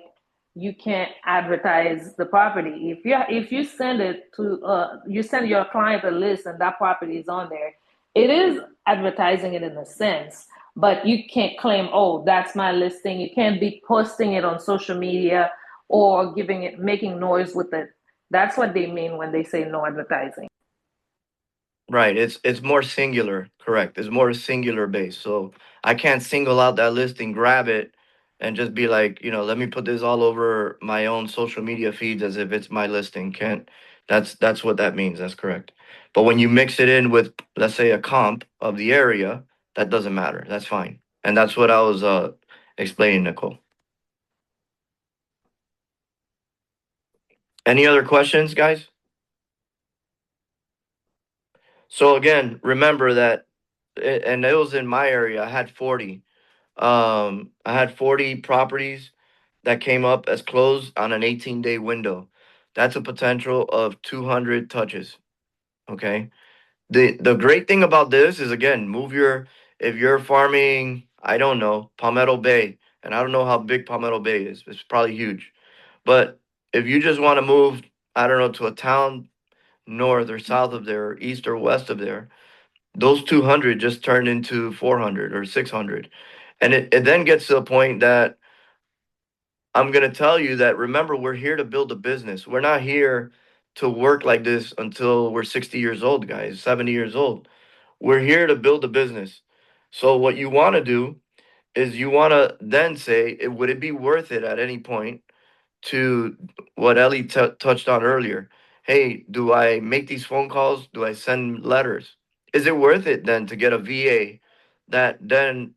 you can't advertise the property. If you send it to you send your client a list and that property is on there, it is advertising it in a sense, but you can't claim, oh, that's my listing. You can't be posting it on social media or making noise with it. That's what they mean when they say no advertising. Right. It's more singular, correct. It's more singular based. So I can't single out that listing, grab it, and just be like, let me put this all over my own social media feeds as if it's my listing. Can't that's what that means. That's correct. But when you mix it in with, let's say, a comp of the area, that doesn't matter. That's fine. And that's what I was explaining, Nicole. Any other questions, guys? So again, remember that, and it was in my area. I had 40. I had 40 properties that came up as closed on an 18-day window. That's a potential of 200 touches. Okay. The great thing about this is, again, if you're farming, I don't know, Palmetto Bay, and I don't know how big Palmetto Bay is. It's probably huge. But if you just want to move, I don't know, to a town north or south of there, or east or west of there, those 200 just turned into 400 or 600. And it then gets to a point that I'm going to tell you that, remember, we're here to build a business. We're not here to work like this until we're 60 years old, guys, 70 years old. We're here to build a business. So what you want to do is you want to then say, would it be worth it at any point to what Ellie touched on earlier? Hey, do I make these phone calls? Do I send letters? Is it worth it then to get a VA that then,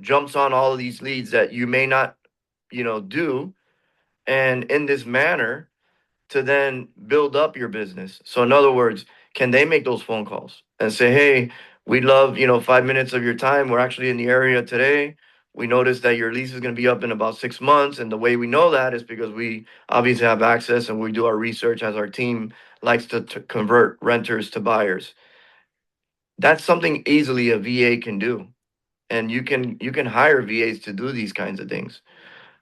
jumps on all of these leads that you may not, do, and in this manner to then build up your business? So in other words, can they make those phone calls and say, hey, we'd love, 5 minutes of your time. We're actually in the area today. We noticed that your lease is going to be up in about 6 months. And the way we know that is because we obviously have access and we do our research, as our team likes to convert renters to buyers. That's something easily a VA can do. And you can hire VAs to do these kinds of things.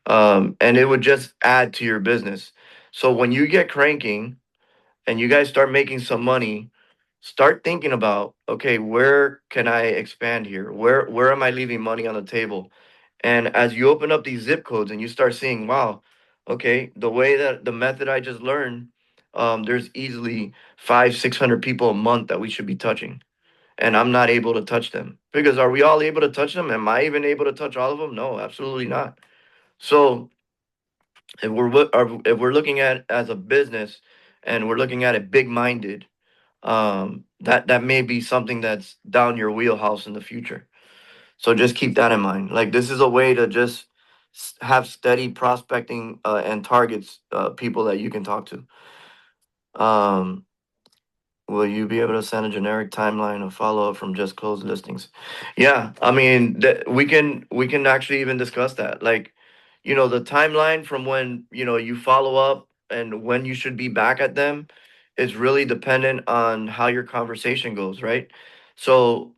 And it would just add to your business. So when you get cranking and you guys start making some money, start thinking about, okay, where can I expand here? Where am I leaving money on the table? And as you open up these zip codes and you start seeing, wow, okay, the way that the method I just learned, there's easily 500-600 people a month that we should be touching. And I'm not able to touch them. Because are we all able to touch them? Am I even able to touch all of them? No, absolutely not. So if we're looking at it as a business and we're looking at it big minded, that may be something that's down your wheelhouse in the future. So just keep that in mind. Like, this is a way to just have steady prospecting and targets, people that you can talk to. um Will you be able to send a generic timeline of follow up from just closed listings? Yeah, I mean, we can actually even discuss that. Like, the timeline from when, you follow up and when you should be back at them is really dependent on how your conversation goes, right? So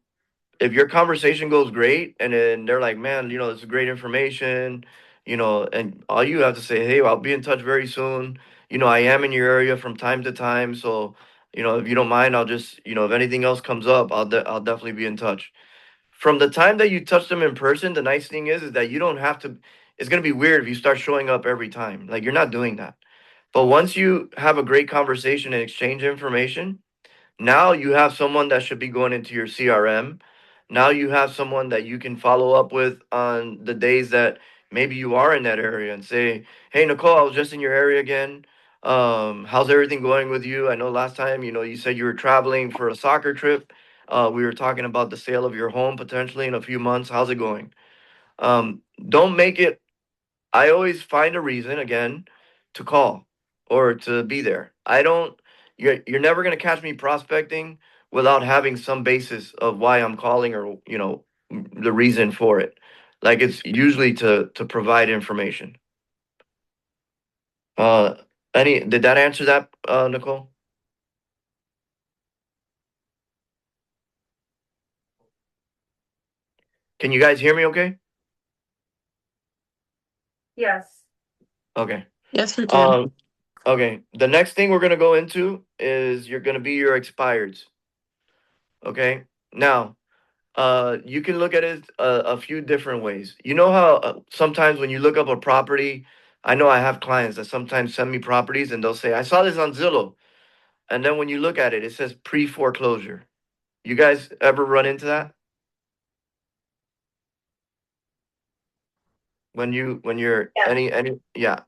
if your conversation goes great and then they're like, man, this is great information, and all you have to say, hey, I'll be in touch very soon. I am in your area from time to time. So, if you don't mind, I'll just, if anything else comes up, I'll definitely be in touch. From the time that you touch them in person, the nice thing is that you don't have to, it's going to be weird if you start showing up every time. Like, you're not doing that. But once you have a great conversation and exchange information, now you have someone that should be going into your CRM. Now you have someone that you can follow up with on the days that maybe you are in that area and say, "Hey, Nicole, I was just in your area again. How's everything going with you? I know last time, you said you were traveling for a soccer trip. We were talking about the sale of your home potentially in a few months. How's it going?" Don't make it, I always find a reason again to call or to be there. I don't you're never going to catch me prospecting without having some basis of why I'm calling, or the reason for it. Like, it's usually to provide information. Uh any Did that answer that, Nicole? Can you guys hear me okay? Yes. Okay. Yes, we can. Okay. The next thing we're going to go into is you're going to be your expireds. Okay? Now, you can look at it a few different ways. You know how, sometimes when you look up a property, I know I have clients that sometimes send me properties and they'll say, I saw this on Zillow. And then when you look at it, it says pre foreclosure. You guys ever run into that? When you're Yes. yeah,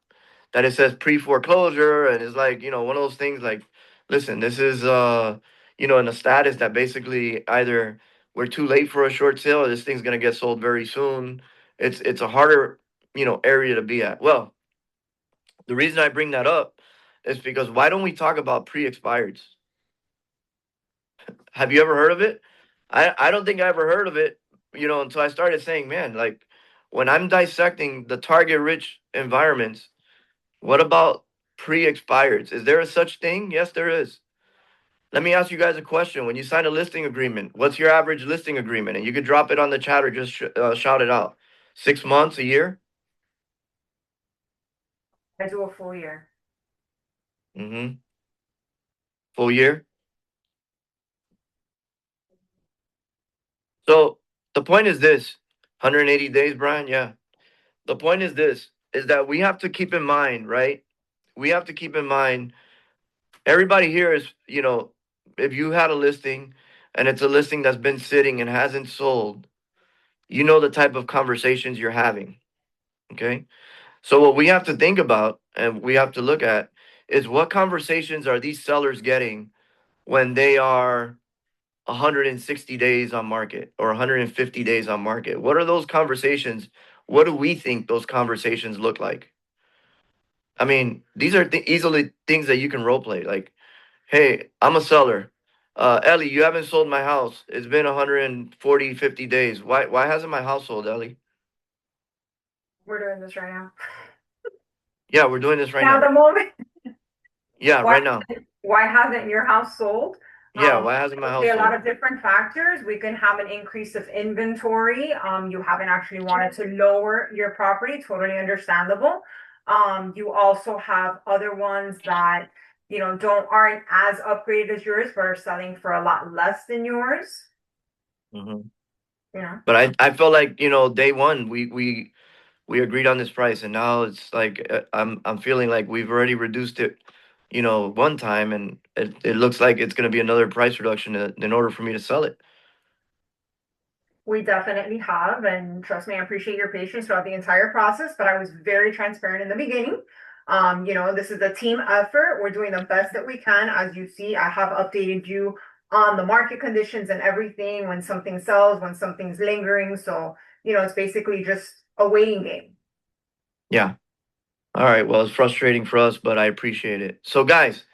that it says pre foreclosure, and it's like, one of those things like, listen, this is, in a status that basically either we're too late for a short sale or this thing's gonna get sold very soon. It's a harder, area to be at. Well, the reason I bring that up is because why don't we talk about pre-expireds? Have you ever heard of it? I don't think I ever heard of it, until I started saying, man, like, when I'm dissecting the target rich environments, what about pre-expireds? Is there a such thing? Yes, there is. Let me ask you guys a question. When you sign a listing agreement, what's your average listing agreement? And you can drop it on the chat or just shout it out. 6 months, a year? I do a full year. Mm-hmm. Full year? So the point is this: 180 days, Brian. Yeah. The point is this: is that we have to keep in mind, right? We have to keep in mind. Everybody here is, if you had a listing and it's a listing that's been sitting and hasn't sold, you know the type of conversations you're having. Okay. So what we have to think about and we have to look at is what conversations are these sellers getting when they are 160 days on market or 150 days on market? What are those conversations? What do we think those conversations look like? I mean, these are easily things that you can role play. Like, hey, I'm a seller. Ellie, you haven't sold my house. It's been 140, 50 days. Why hasn't my house sold, Ellie? We're doing this right now. Yeah, we're doing this right Now now. the moment. Yeah, Why right now. why hasn't your house sold? Yeah, why hasn't my There house are a lot sold? of different factors. We can have an increase of inventory. You haven't actually wanted to lower your property, totally understandable. You also have other ones that, aren't as upgraded as yours, but are selling for a lot less than yours. Hmm. Yeah. But I felt like, day one we agreed on this price, and now it's like I'm feeling like we've already reduced it, one time, and it looks like it's going to be another price reduction in order for me to sell it. We definitely have, and trust me, I appreciate your patience throughout the entire process, but I was very transparent in the beginning. This is a team effort. We're doing the best that we can. As you see, I have updated you on the market conditions and everything, when something sells, when something's lingering. So, it's basically just a waiting game. Yeah. All right. Well, it's frustrating for us, but I appreciate it. So, guys,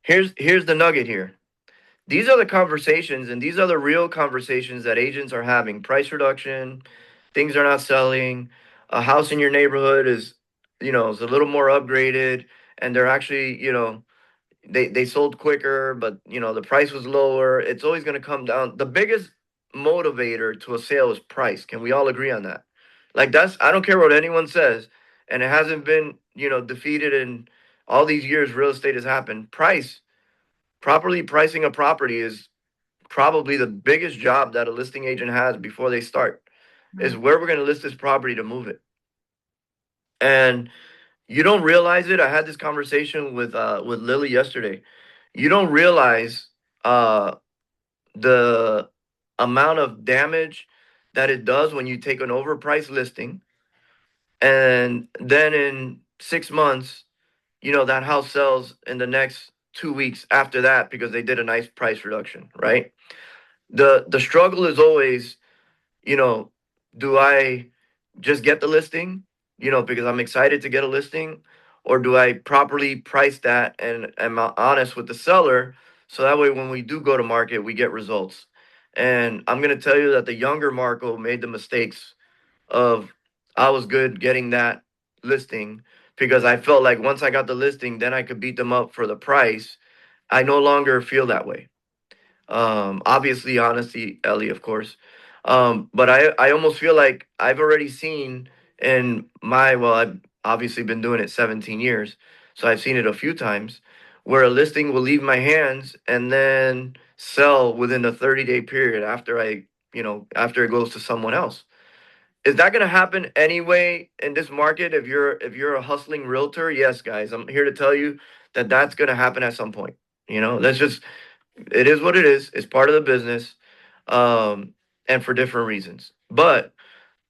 here's the nugget here. These are the conversations, and these are the real conversations that agents are having. Price reduction, things are not selling. A house in your neighborhood is a little more upgraded, and they're actually, they sold quicker, but the price was lower. It's always going to come down. The biggest motivator to a sale is price. Can we all agree on that? Like I don't care what anyone says, and it hasn't been, defeated in all these years real estate has happened. Properly pricing a property is probably the biggest job that a listing agent has before they start. Is where we're going to list this property to move it. And you don't realize it. I had this conversation with Lily yesterday. You don't realize uh the amount of damage that it does when you take an overpriced listing and then in 6 months, that house sells in the next 2 weeks after that because they did a nice price reduction, right? The struggle is always, you know, do I just get the listing, because I'm excited to get a listing, or do I properly price that and am honest with the seller so that way when we do go to market, we get results. And I'm going to tell you that the younger Marco made the mistakes of I was good getting that listing because I felt like once I got the listing, then I could beat them up for the price. I no longer feel that way. Obviously, honesty, Ellie, of course. But I almost feel like I've already seen I've obviously been doing it 17 years, so I've seen it a few times where a listing will leave my hands and then sell within a 30-day period after it goes to someone else. Is that going to happen anyway in this market if you're a hustling realtor? Yes, guys, I'm here to tell you that that's going to happen at some point. That's just it is what it is. It's part of the business, um, and for different reasons. But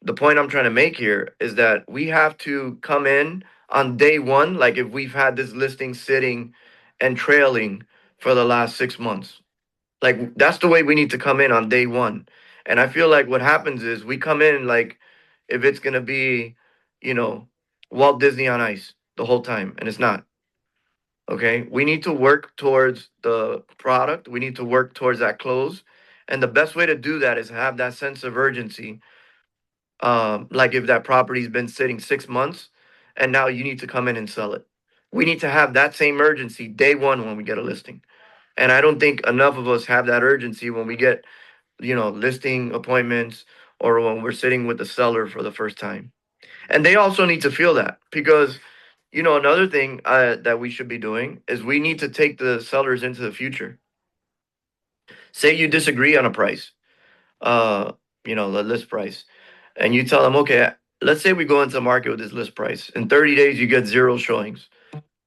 the point I'm trying to make here is that we have to come in on day one, like if we've had this listing sitting and trailing for the last 6 months. Like that's the way we need to come in on day one. And I feel like what happens is we come in like if it's gonna be, you know, Walt Disney on ice the whole time, and it's not. Okay, we need to work towards the product. We need to work towards that close, and the best way to do that is have that sense of urgency. Like if that property's been sitting 6 months, and now you need to come in and sell it. We need to have that same urgency day one when we get a listing. And I don't think enough of us have that urgency when we get, listing appointments or when we're sitting with the seller for the first time. And they also need to feel that because, another thing that we should be doing is we need to take the sellers into the future. Say you disagree on a price. uh, the list price, and you tell them, okay, let's say we go into the market with this list price. In 30 days, you get zero showings,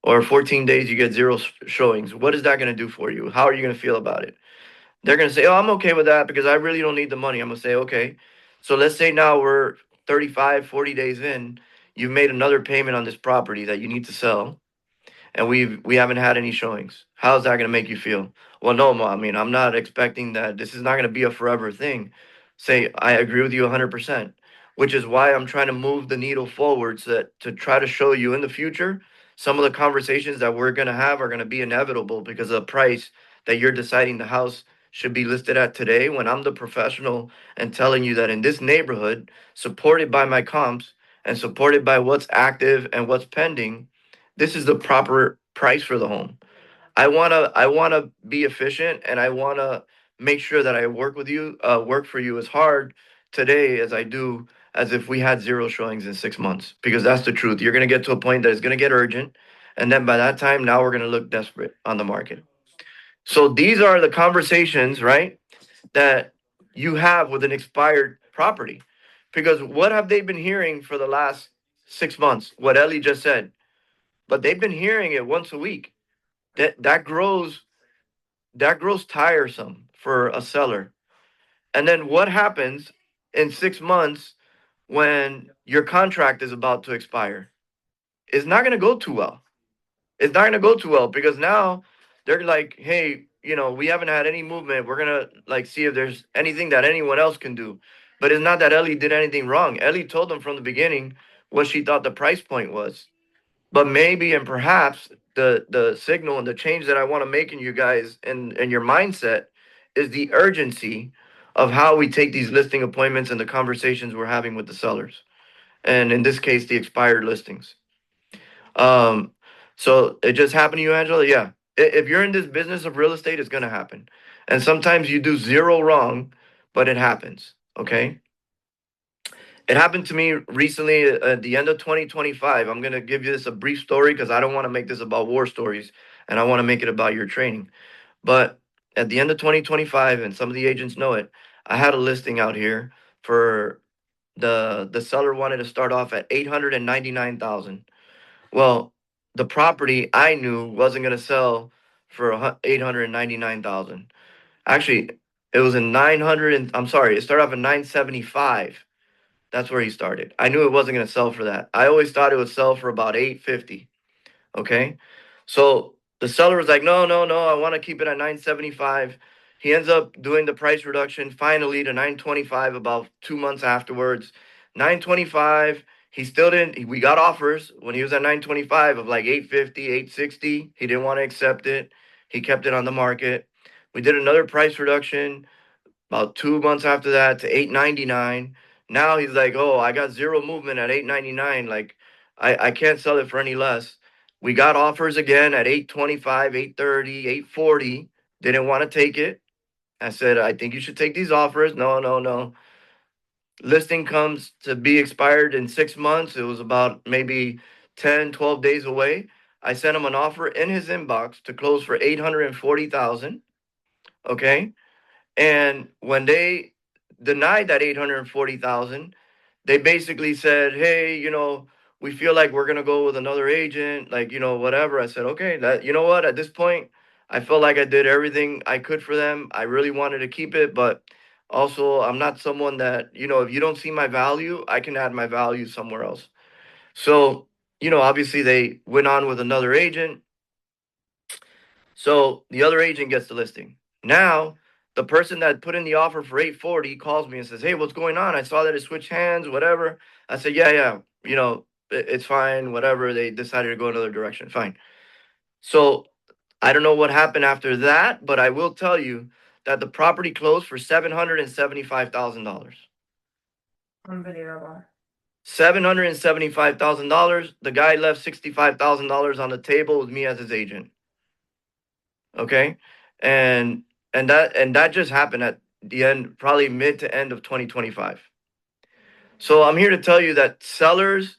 or 14 days, you get zero showings. What is that going to do for you? How are you going to feel about it? They're going to say, oh, I'm okay with that because I really don't need the money. I'm going to say, okay. So let's say now we're 35, 40 days in. You've made another payment on this property that you need to sell, and we haven't had any showings. How's that going to make you feel? Well, no, I mean, I'm not expecting that. This is not going to be a forever thing. Say, I agree with you 100%, which is why I'm trying to move the needle forward so that to try to show you in the future some of the conversations that we're going to have are going to be inevitable because of the price that you're deciding the house should be listed at today, when I'm the professional and telling you that in this neighborhood, supported by my comps and supported by what's active and what's pending, this is the proper price for the home. I wanna be efficient, and I wanna make sure that I work for you as hard today as I do as if we had zero showings in 6 months. Because that's the truth. You're gonna get to a point that it's gonna get urgent, and then by that time, now we're gonna look desperate on the market. So these are the conversations, right, that you have with an expired property. Because what have they been hearing for the last 6 months? What Ellie just said. But they've been hearing it once a week. That grows tiresome for a seller. And then what happens in 6 months when your contract is about to expire? It's not going to go too well. It's not going to go too well because now they're like, hey, we haven't had any movement. We're going to like see if there's anything that anyone else can do. But it's not that Ellie did anything wrong. Ellie told them from the beginning what she thought the price point was. But maybe and perhaps the signal and the change that I want to make in you guys and your mindset is the urgency of how we take these listing appointments and the conversations we're having with the sellers. And in this case, the expired listings. Um, so it just happened to you, Angela? Yeah. If you're in this business of real estate, it's gonna happen. And sometimes you do zero wrong, but it happens. Okay. It happened to me recently at the end of 2025. I'm going to give you this a brief story because I don't want to make this about war stories and I want to make it about your training. But at the end of 2025, and some of the agents know it, I had a listing out here for the seller wanted to start off at 899,000. Well, the property I knew wasn't going to sell for 899,000. Actually, it was in 900 and I'm sorry, it started off at 975. That's where he started. I knew it wasn't going to sell for that. I always thought it would sell for about 850. Okay. So the seller was like, no, no, no, I want to keep it at 975. He ends up doing the price reduction finally to 925 about 2 months afterwards. 925. He still didn't. We got offers when he was at 925 of like 850, 860. He didn't want to accept it. He kept it on the market. We did another price reduction about 2 months after that to 899. Now he's like, oh, I got zero movement at 899. Like, I can't sell it for any less. We got offers again at 825, 830, 840. Didn't want to take it. I said, I think you should take these offers. No, no, no. Listing comes to be expired in 6 months. It was about maybe 10, 12 days away. I sent him an offer in his inbox to close for 840,000. Okay. And when they denied that 840,000, they basically said, "Hey, we feel like we're gonna go with another agent, like whatever." I said, "Okay, that what? At this point, I felt like I did everything I could for them. I really wanted to keep it, but also I'm not someone that if you don't see my value, I can add my value somewhere else." So obviously they went on with another agent. So the other agent gets the listing. Now, the person that put in the offer for 840 calls me and says, "Hey, what's going on? I saw that it switched hands, whatever." I said, "Yeah, yeah, it's fine, whatever. They decided to go another direction. Fine." So I don't know what happened after that, but I will tell you that the property closed for $775,000. Unbelievable. $775,000. The guy left $65,000 on the table with me as his agent. Okay. And that just happened at the end, probably mid to end of 2025. So I'm here to tell you that sellers,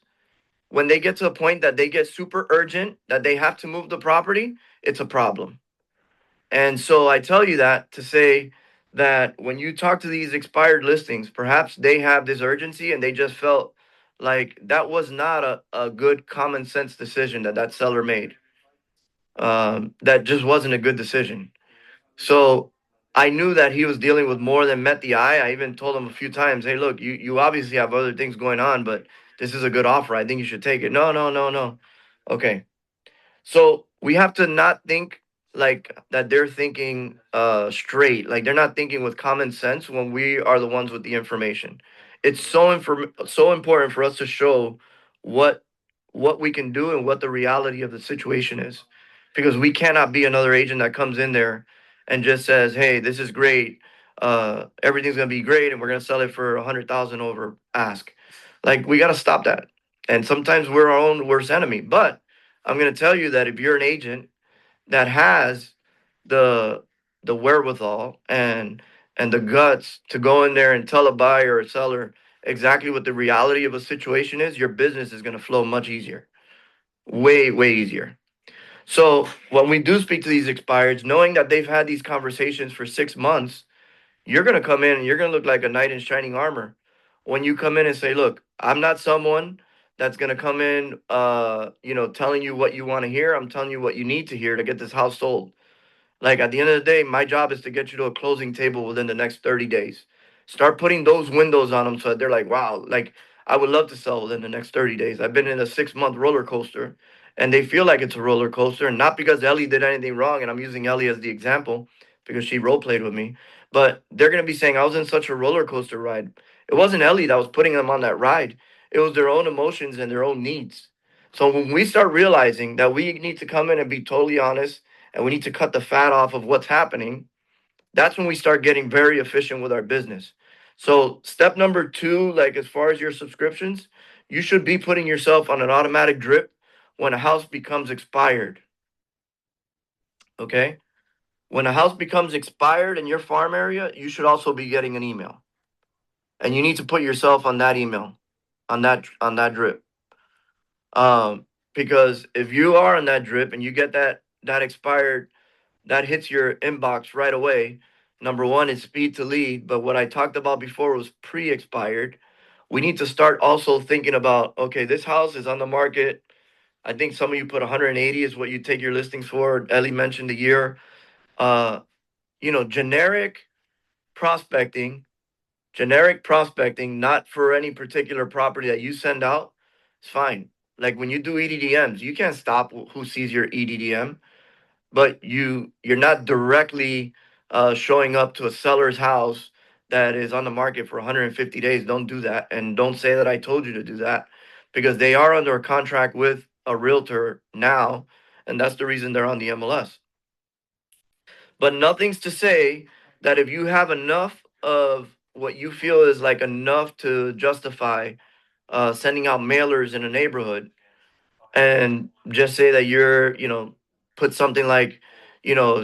when they get to a point that they get super urgent that they have to move the property, it's a problem. And so I tell you that to say that when you talk to these expired listings, perhaps they have this urgency and they just felt like that was not a good common sense decision that that seller made. That just wasn't a good decision. So I knew that he was dealing with more than met the eye. I even told him a few times, hey, look, you obviously have other things going on, but this is a good offer. I think you should take it. No, no, no, no. Okay. So we have to not think like that they're thinking straight, like they're not thinking with common sense when we are the ones with the information. It's so important for us to show what what we can do and what the reality of the situation is. Because we cannot be another agent that comes in there and just says, "Hey, this is great. Everything's gonna be great, and we're gonna sell it for 100,000 over ask." Like we got to stop that. And sometimes we're our own worst enemy. But I'm going to tell you that if you're an agent that has the the wherewithal and the guts to go in there and tell a buyer or a seller exactly what the reality of a situation is, your business is going to flow much easier, way easier. So when we do speak to these expireds, knowing that they've had these conversations for 6 months, you're gonna come in and you're gonna look like a knight in shining armor when you come in and say, "Look, I'm not someone that's gonna come in, telling you what you want to hear. I'm telling you what you need to hear to get this house sold." Like at the end of the day, my job is to get you to a closing table within the next 30 days. Start putting those windows on them so that they're like, wow, like I would love to sell within the next 30 days. I've been in a 6 month roller coaster and they feel like it's a roller coaster. And not because Ellie did anything wrong. And I'm using Ellie as the example because she role played with me. But they're going to be saying, I was in such a roller coaster ride. It wasn't Ellie that was putting them on that ride, it was their own emotions and their own needs. So when we start realizing that we need to come in and be totally honest and we need to cut the fat off of what's happening, that's when we start getting very efficient with our business. So, step number two, like as far as your subscriptions, you should be putting yourself on an automatic drip when a house becomes expired. Okay? When a house becomes expired in your farm area, you should also be getting an email. And you need to put yourself on that email, on that drip. Because if you are on that drip and you get that expired that hits your inbox right away. Number one is speed to lead, but what I talked about before was pre-expired. We need to start also thinking about, okay, this house is on the market. I think some of you put 180 is what you take your listings for. Ellie mentioned a year. Uh, generic prospecting, not for any particular property that you send out, it's fine. Like when you do EDDMs, you can't stop who sees your EDDM, but you're not directly showing up to a seller's house that is on the market for 150 days. Don't do that, and don't say that I told you to do that, because they are under a contract with a realtor now, and that's the reason they're on the MLS. But nothing's to say that if you have enough of what you feel is like enough to justify sending out mailers in a neighborhood, and just say that you're, put something like,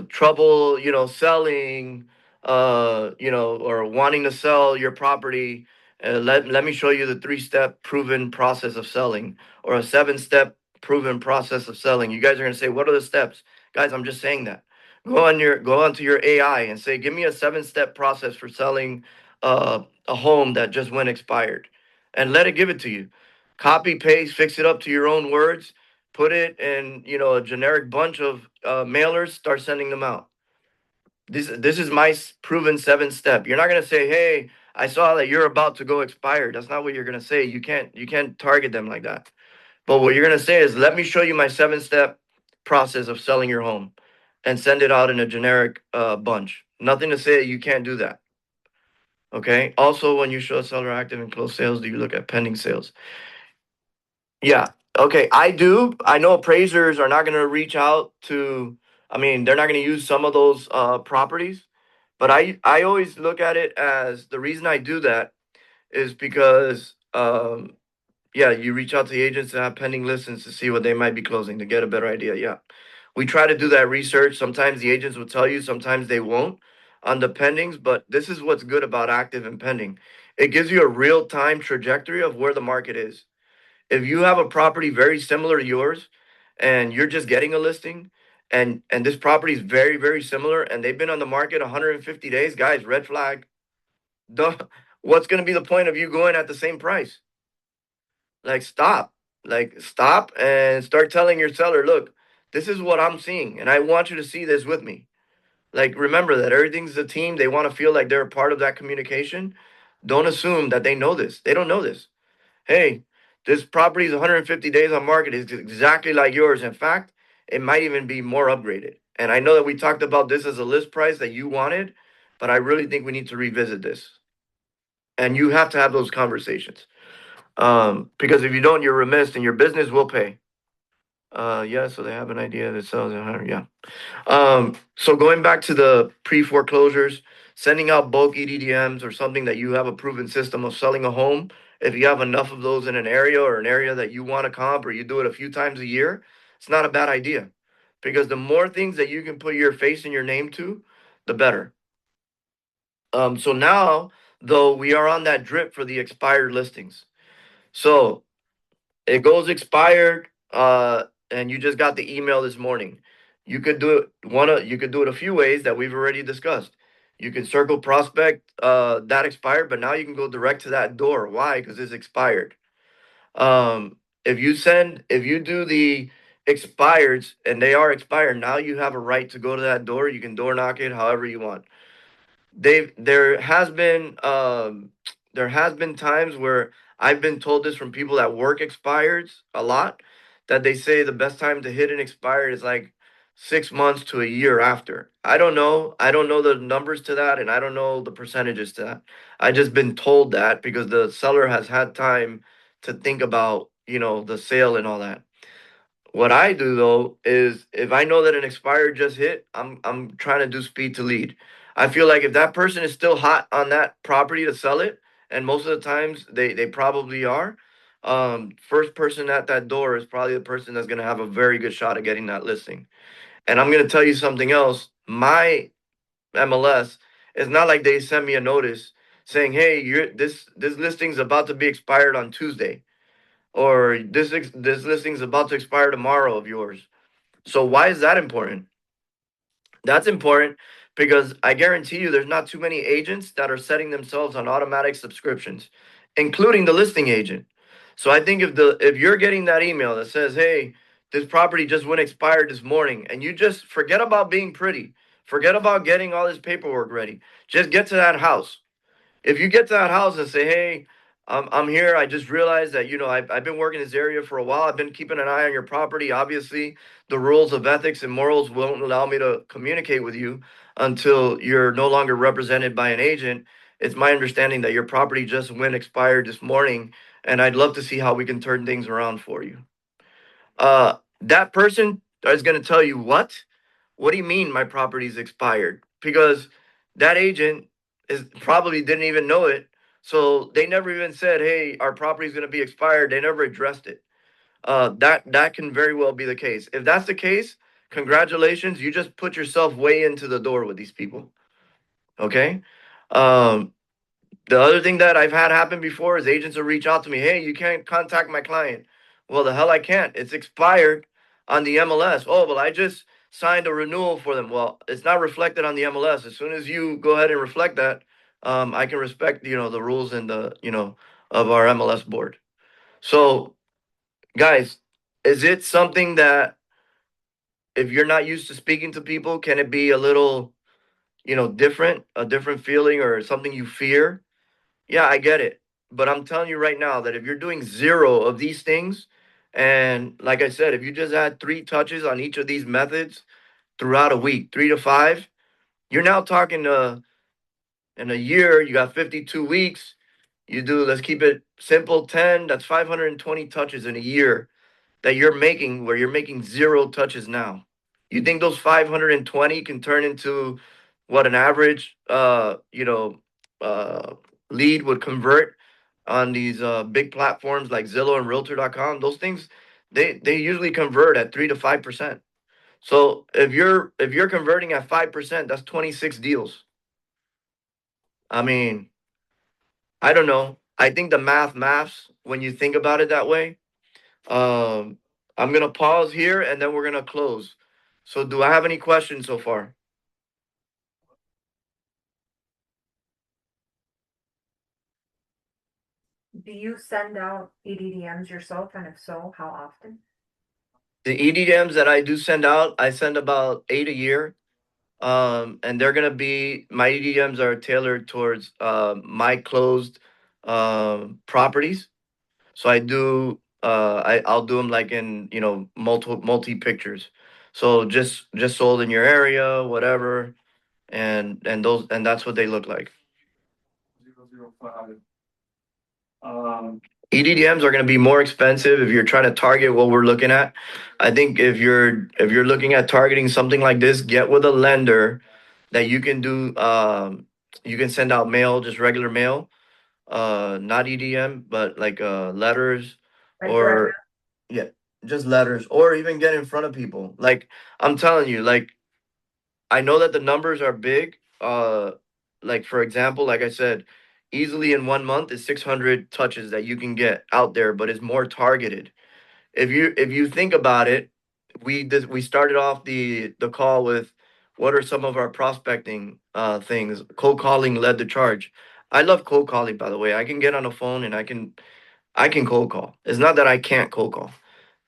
trouble, selling, or wanting to sell your property. Let me show you the 3 step proven process of selling, or a 7 step proven process of selling. You guys are gonna say, what are the steps? Guys, I'm just saying that. Go onto your AI and say, give me a 7 step process for selling a home that just went expired, and let it give it to you. Copy paste, fix it up to your own words, put it in, a generic bunch of mailers, start sending them out. This is my proven 7 step. You're not gonna say, hey, I saw that you're about to go expired. That's not what you're gonna say. You can't target them like that. But what you're gonna say is, let me show you my 7 step process of selling your home, and send it out in a generic bunch. Nothing to say you can't do that. Okay. Also, when you show a seller active and closed sales, do you look at pending sales? Yeah. Okay. I do. I know appraisers are not going to reach out to, I mean, they're not going to use some of those properties, but I always look at it as, the reason I do that is because, yeah, you reach out to the agents that have pending listings to see what they might be closing to get a better idea. Yeah. We try to do that research. Sometimes the agents will tell you, sometimes they won't on the pendings, but this is what's good about active and pending. It gives you a real time trajectory of where the market is. If you have a property very similar to yours and you're just getting a listing and this property is very, very similar, and they've been on the market 150 days, guys, red flag. Duh. What's going to be the point of you going at the same price? Like, stop. Like, stop and start telling your seller, look, this is what I'm seeing, and I want you to see this with me. Like, remember that everything's a team. They want to feel like they're a part of that communication. Don't assume that they know this. They don't know this. Hey, this property is 150 days on market. It's exactly like yours. In fact, it might even be more upgraded. And I know that we talked about this as a list price that you wanted, but I really think we need to revisit this. And you have to have those conversations. Because if you don't, you're remiss and your business will pay. Yeah, so they have an idea that sells at 100. Yeah. So going back to the pre-foreclosures, sending out bulk EDDMs or something that you have a proven system of selling a home. If you have enough of those in an area or an area that you want to comp or you do it a few times a year, it's not a bad idea. Because the more things that you can put your face and your name to, the better. So now, though, we are on that drip for the expired listings. So it goes expired, and you just got the email this morning. You could do it you could do it a few ways that we've already discussed. You can circle prospect that expired, but now you can go direct to that door. Why? Because it's expired. If you do the expireds and they are expired, now you have a right to go to that door. You can door knock it however you want. There has been times where I've been told this from people that work expireds a lot, that they say the best time to hit an expired is like 6 months to a year after. I don't know. I don't know the numbers to that, and I don't know the percentages to that. I just been told that because the seller has had time to think about, the sale and all that. What I do though is if I know that an expired just hit, I'm trying to do speed to lead. I feel like if that person is still hot on that property to sell it, and most of the times they probably are, first person at that door is probably the person that's gonna have a very good shot at getting that listing. And I'm gonna tell you something else. My MLS, it's not like they send me a notice saying, "Hey, this listing's about to be expired on Tuesday," or this listing's about to expire tomorrow of yours. So why is that important? That's important because I guarantee you there's not too many agents that are setting themselves on automatic subscriptions, including the listing agent. So I think if you're getting that email that says, "Hey, this property just went expired this morning," and you just forget about being pretty, forget about getting all this paperwork ready, just get to that house. If you get to that house and say, "Hey, I'm here. I just realized that I've been working this area for a while. I've been keeping an eye on your property. Obviously, the rules of ethics and morals won't allow me to communicate with you until you're no longer represented by an agent. It's my understanding that your property just went expired this morning, and I'd love to see how we can turn things around for you." That person is going to tell you, what do you mean my property's expired? Because that agent is probably didn't even know it. So they never even said, "Hey, our property's going to be expired." They never addressed it. That can very well be the case. If that's the case, congratulations, you just put yourself way into the door with these people. Okay? Um, the other thing that I've had happen before is agents will reach out to me, "Hey, you can't contact my client." Well, the hell I can't. It's expired on the MLS. "Oh, well, I just signed a renewal for them." Well, it's not reflected on the MLS. As soon as you go ahead and reflect that, I can respect, the rules and of our MLS board. So, guys, is it something that if you're not used to speaking to people, can it be a little, different, a different feeling or something you fear? Yeah, I get it. But I'm telling you right now that if you're doing zero of these things, and like I said, if you just add 3 touches on each of these methods throughout a week, 3 to 5, you're now talking in a year, you got 52 weeks. You do, let's keep it simple, 10, that's 520 touches in a year that you're making where you're making 0 touches now. You think those 520 can turn into what an average uh lead would convert on these big platforms like Zillow and Realtor.com? Those things, they usually convert at 3 to 5%. So if you're converting at 5%, that's 26 deals. I mean, I don't know. I think the maths when you think about it that way. I'm gonna pause here and then we're gonna close. So do I have any questions so far? Do you send out EDDMs yourself, and if so, how often? The EDMs that I do send out, I send about 8 a year. And they're gonna be my EDMs are tailored towards my closed properties. So I do I'll do them like in multi pictures. So just sold in your area, whatever, and that's what they look like. 005. EDDMs are going to be more expensive if you're trying to target what we're looking at. I think if you're looking at targeting something like this, get with a lender that you can do. You can send out mail, just regular mail, not EDM, but like letters Like direct mail? or yeah, just letters, or even get in front of people. Like I'm telling you, like I know that the numbers are big. Like for example, like I said, easily in 1 month is 600 touches that you can get out there, but it's more targeted. If you think about it, we started off the call with what are some of our prospecting things. Cold calling led the charge. I love cold calling, by the way. I can get on the phone and I can cold call. It's not that I can't cold call.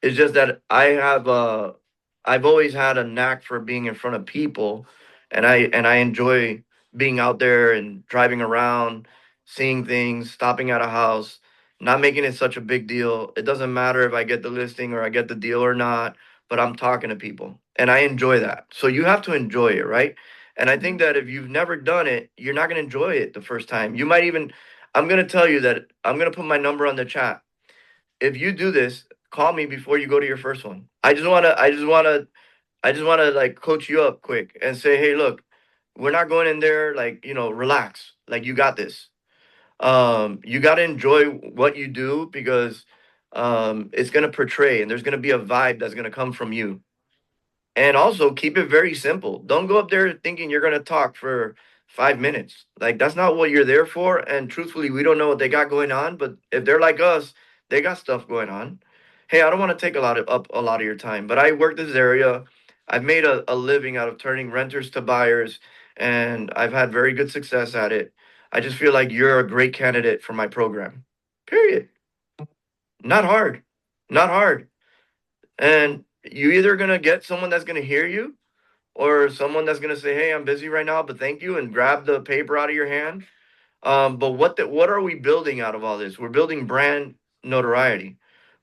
It's just that I've always had a knack for being in front of people, and I enjoy being out there and driving around, seeing things, stopping at a house, not making it such a big deal. It doesn't matter if I get the listing or I get the deal or not, but I'm talking to people and I enjoy that. So you have to enjoy it, right? And I think that if you've never done it, you're not going to enjoy it the first time. You might even I'm going to tell you that I'm going to put my number on the chat. If you do this, call me before you go to your first one. I just wanna like coach you up quick and say, hey, look, we're not going in there like, relax. Like you got this. You gotta enjoy what you do because it's gonna portray and there's gonna be a vibe that's gonna come from you. And also keep it very simple. Don't go up there thinking you're gonna talk for 5 minutes. Like that's not what you're there for. And truthfully, we don't know what they got going on. But if they're like us, they got stuff going on. Hey, I don't want to take a lot of your time, but I work this area. I've made a living out of turning renters to buyers, and I've had very good success at it. I just feel like you're a great candidate for my program. Period. Not hard. Not hard. And you either gonna get someone that's gonna hear you or someone that's gonna say, "Hey, I'm busy right now, but thank you," and grab the paper out of your hand. But what are we building out of all this? We're building brand notoriety.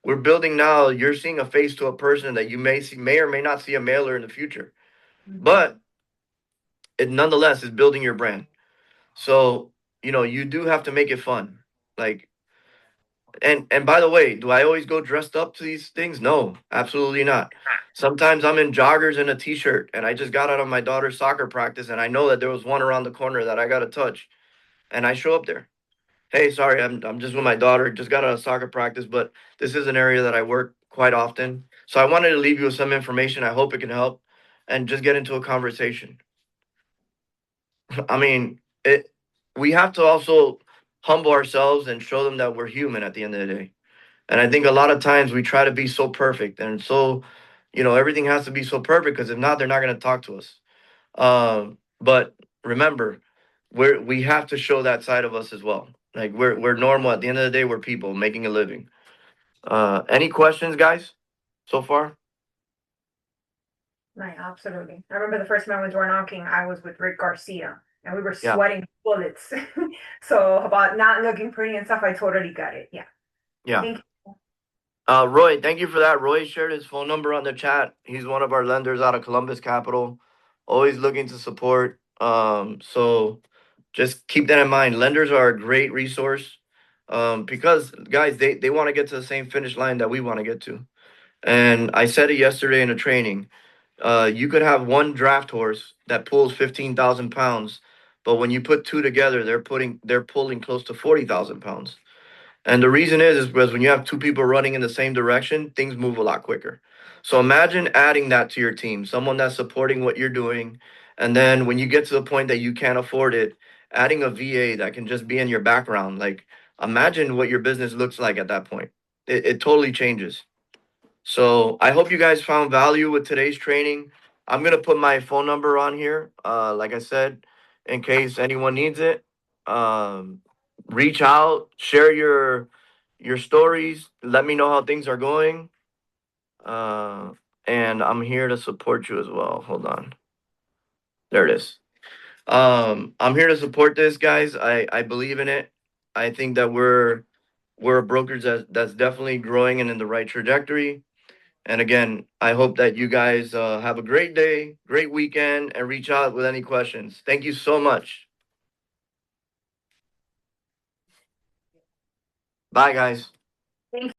We're building now. You're seeing a face to a person that you may or may not see a mailer in the future, but it nonetheless is building your brand. So you do have to make it fun. Like and by the way, do I always go dressed up to these things? No, absolutely not. Sometimes I'm in joggers and a t-shirt and I just got out of my daughter's soccer practice and I know that there was one around the corner that I got to touch and I show up there. Hey, sorry, I'm just with my daughter, just got out of soccer practice, but this is an area that I work quite often. So I wanted to leave you with some information. I hope it can help and just get into a conversation. I mean, we have to also humble ourselves and show them that we're human at the end of the day. And I think a lot of times we try to be so perfect and so, everything has to be so perfect because if not, they're not going to talk to us. But remember, we have to show that side of us as well. Like we're normal. At the end of the day, we're people making a living. Any questions, guys, so far? Right, absolutely. I remember the first time I was door knocking, I was with Rick Garcia, and we were Yeah, sweating bullets. So about not looking pretty and stuff, I totally got it. Yeah. yeah. Thank you. Roy, thank you for that. Roy shared his phone number on the chat. He's one of our lenders out of Columbus Capital, always looking to support. So just keep that in mind. Lenders are a great resource because guys, they want to get to the same finish line that we want to get to. And I said it yesterday in a training. You could have one draft horse that pulls 15,000 pounds, but when you put two together, they're pulling close to 40,000 pounds. And the reason is because when you have two people running in the same direction, things move a lot quicker. So imagine adding that to your team, someone that's supporting what you're doing. And then when you get to the point that you can't afford it, adding a VA that can just be in your background. Like imagine what your business looks like at that point. It totally changes. So I hope you guys found value with today's training. I'm gonna put my phone number on here. Like I said, in case anyone needs it. Um, Reach out, share your stories. Let me know how things are going. Uh, and I'm here to support you as well. Hold on. There it is. I'm here to support this, guys. I believe in it. I think that we're a brokerage that's definitely growing and in the right trajectory. And again, I hope that you guys have a great day, great weekend, and reach out with any questions. Thank you so much. Bye, guys. Thank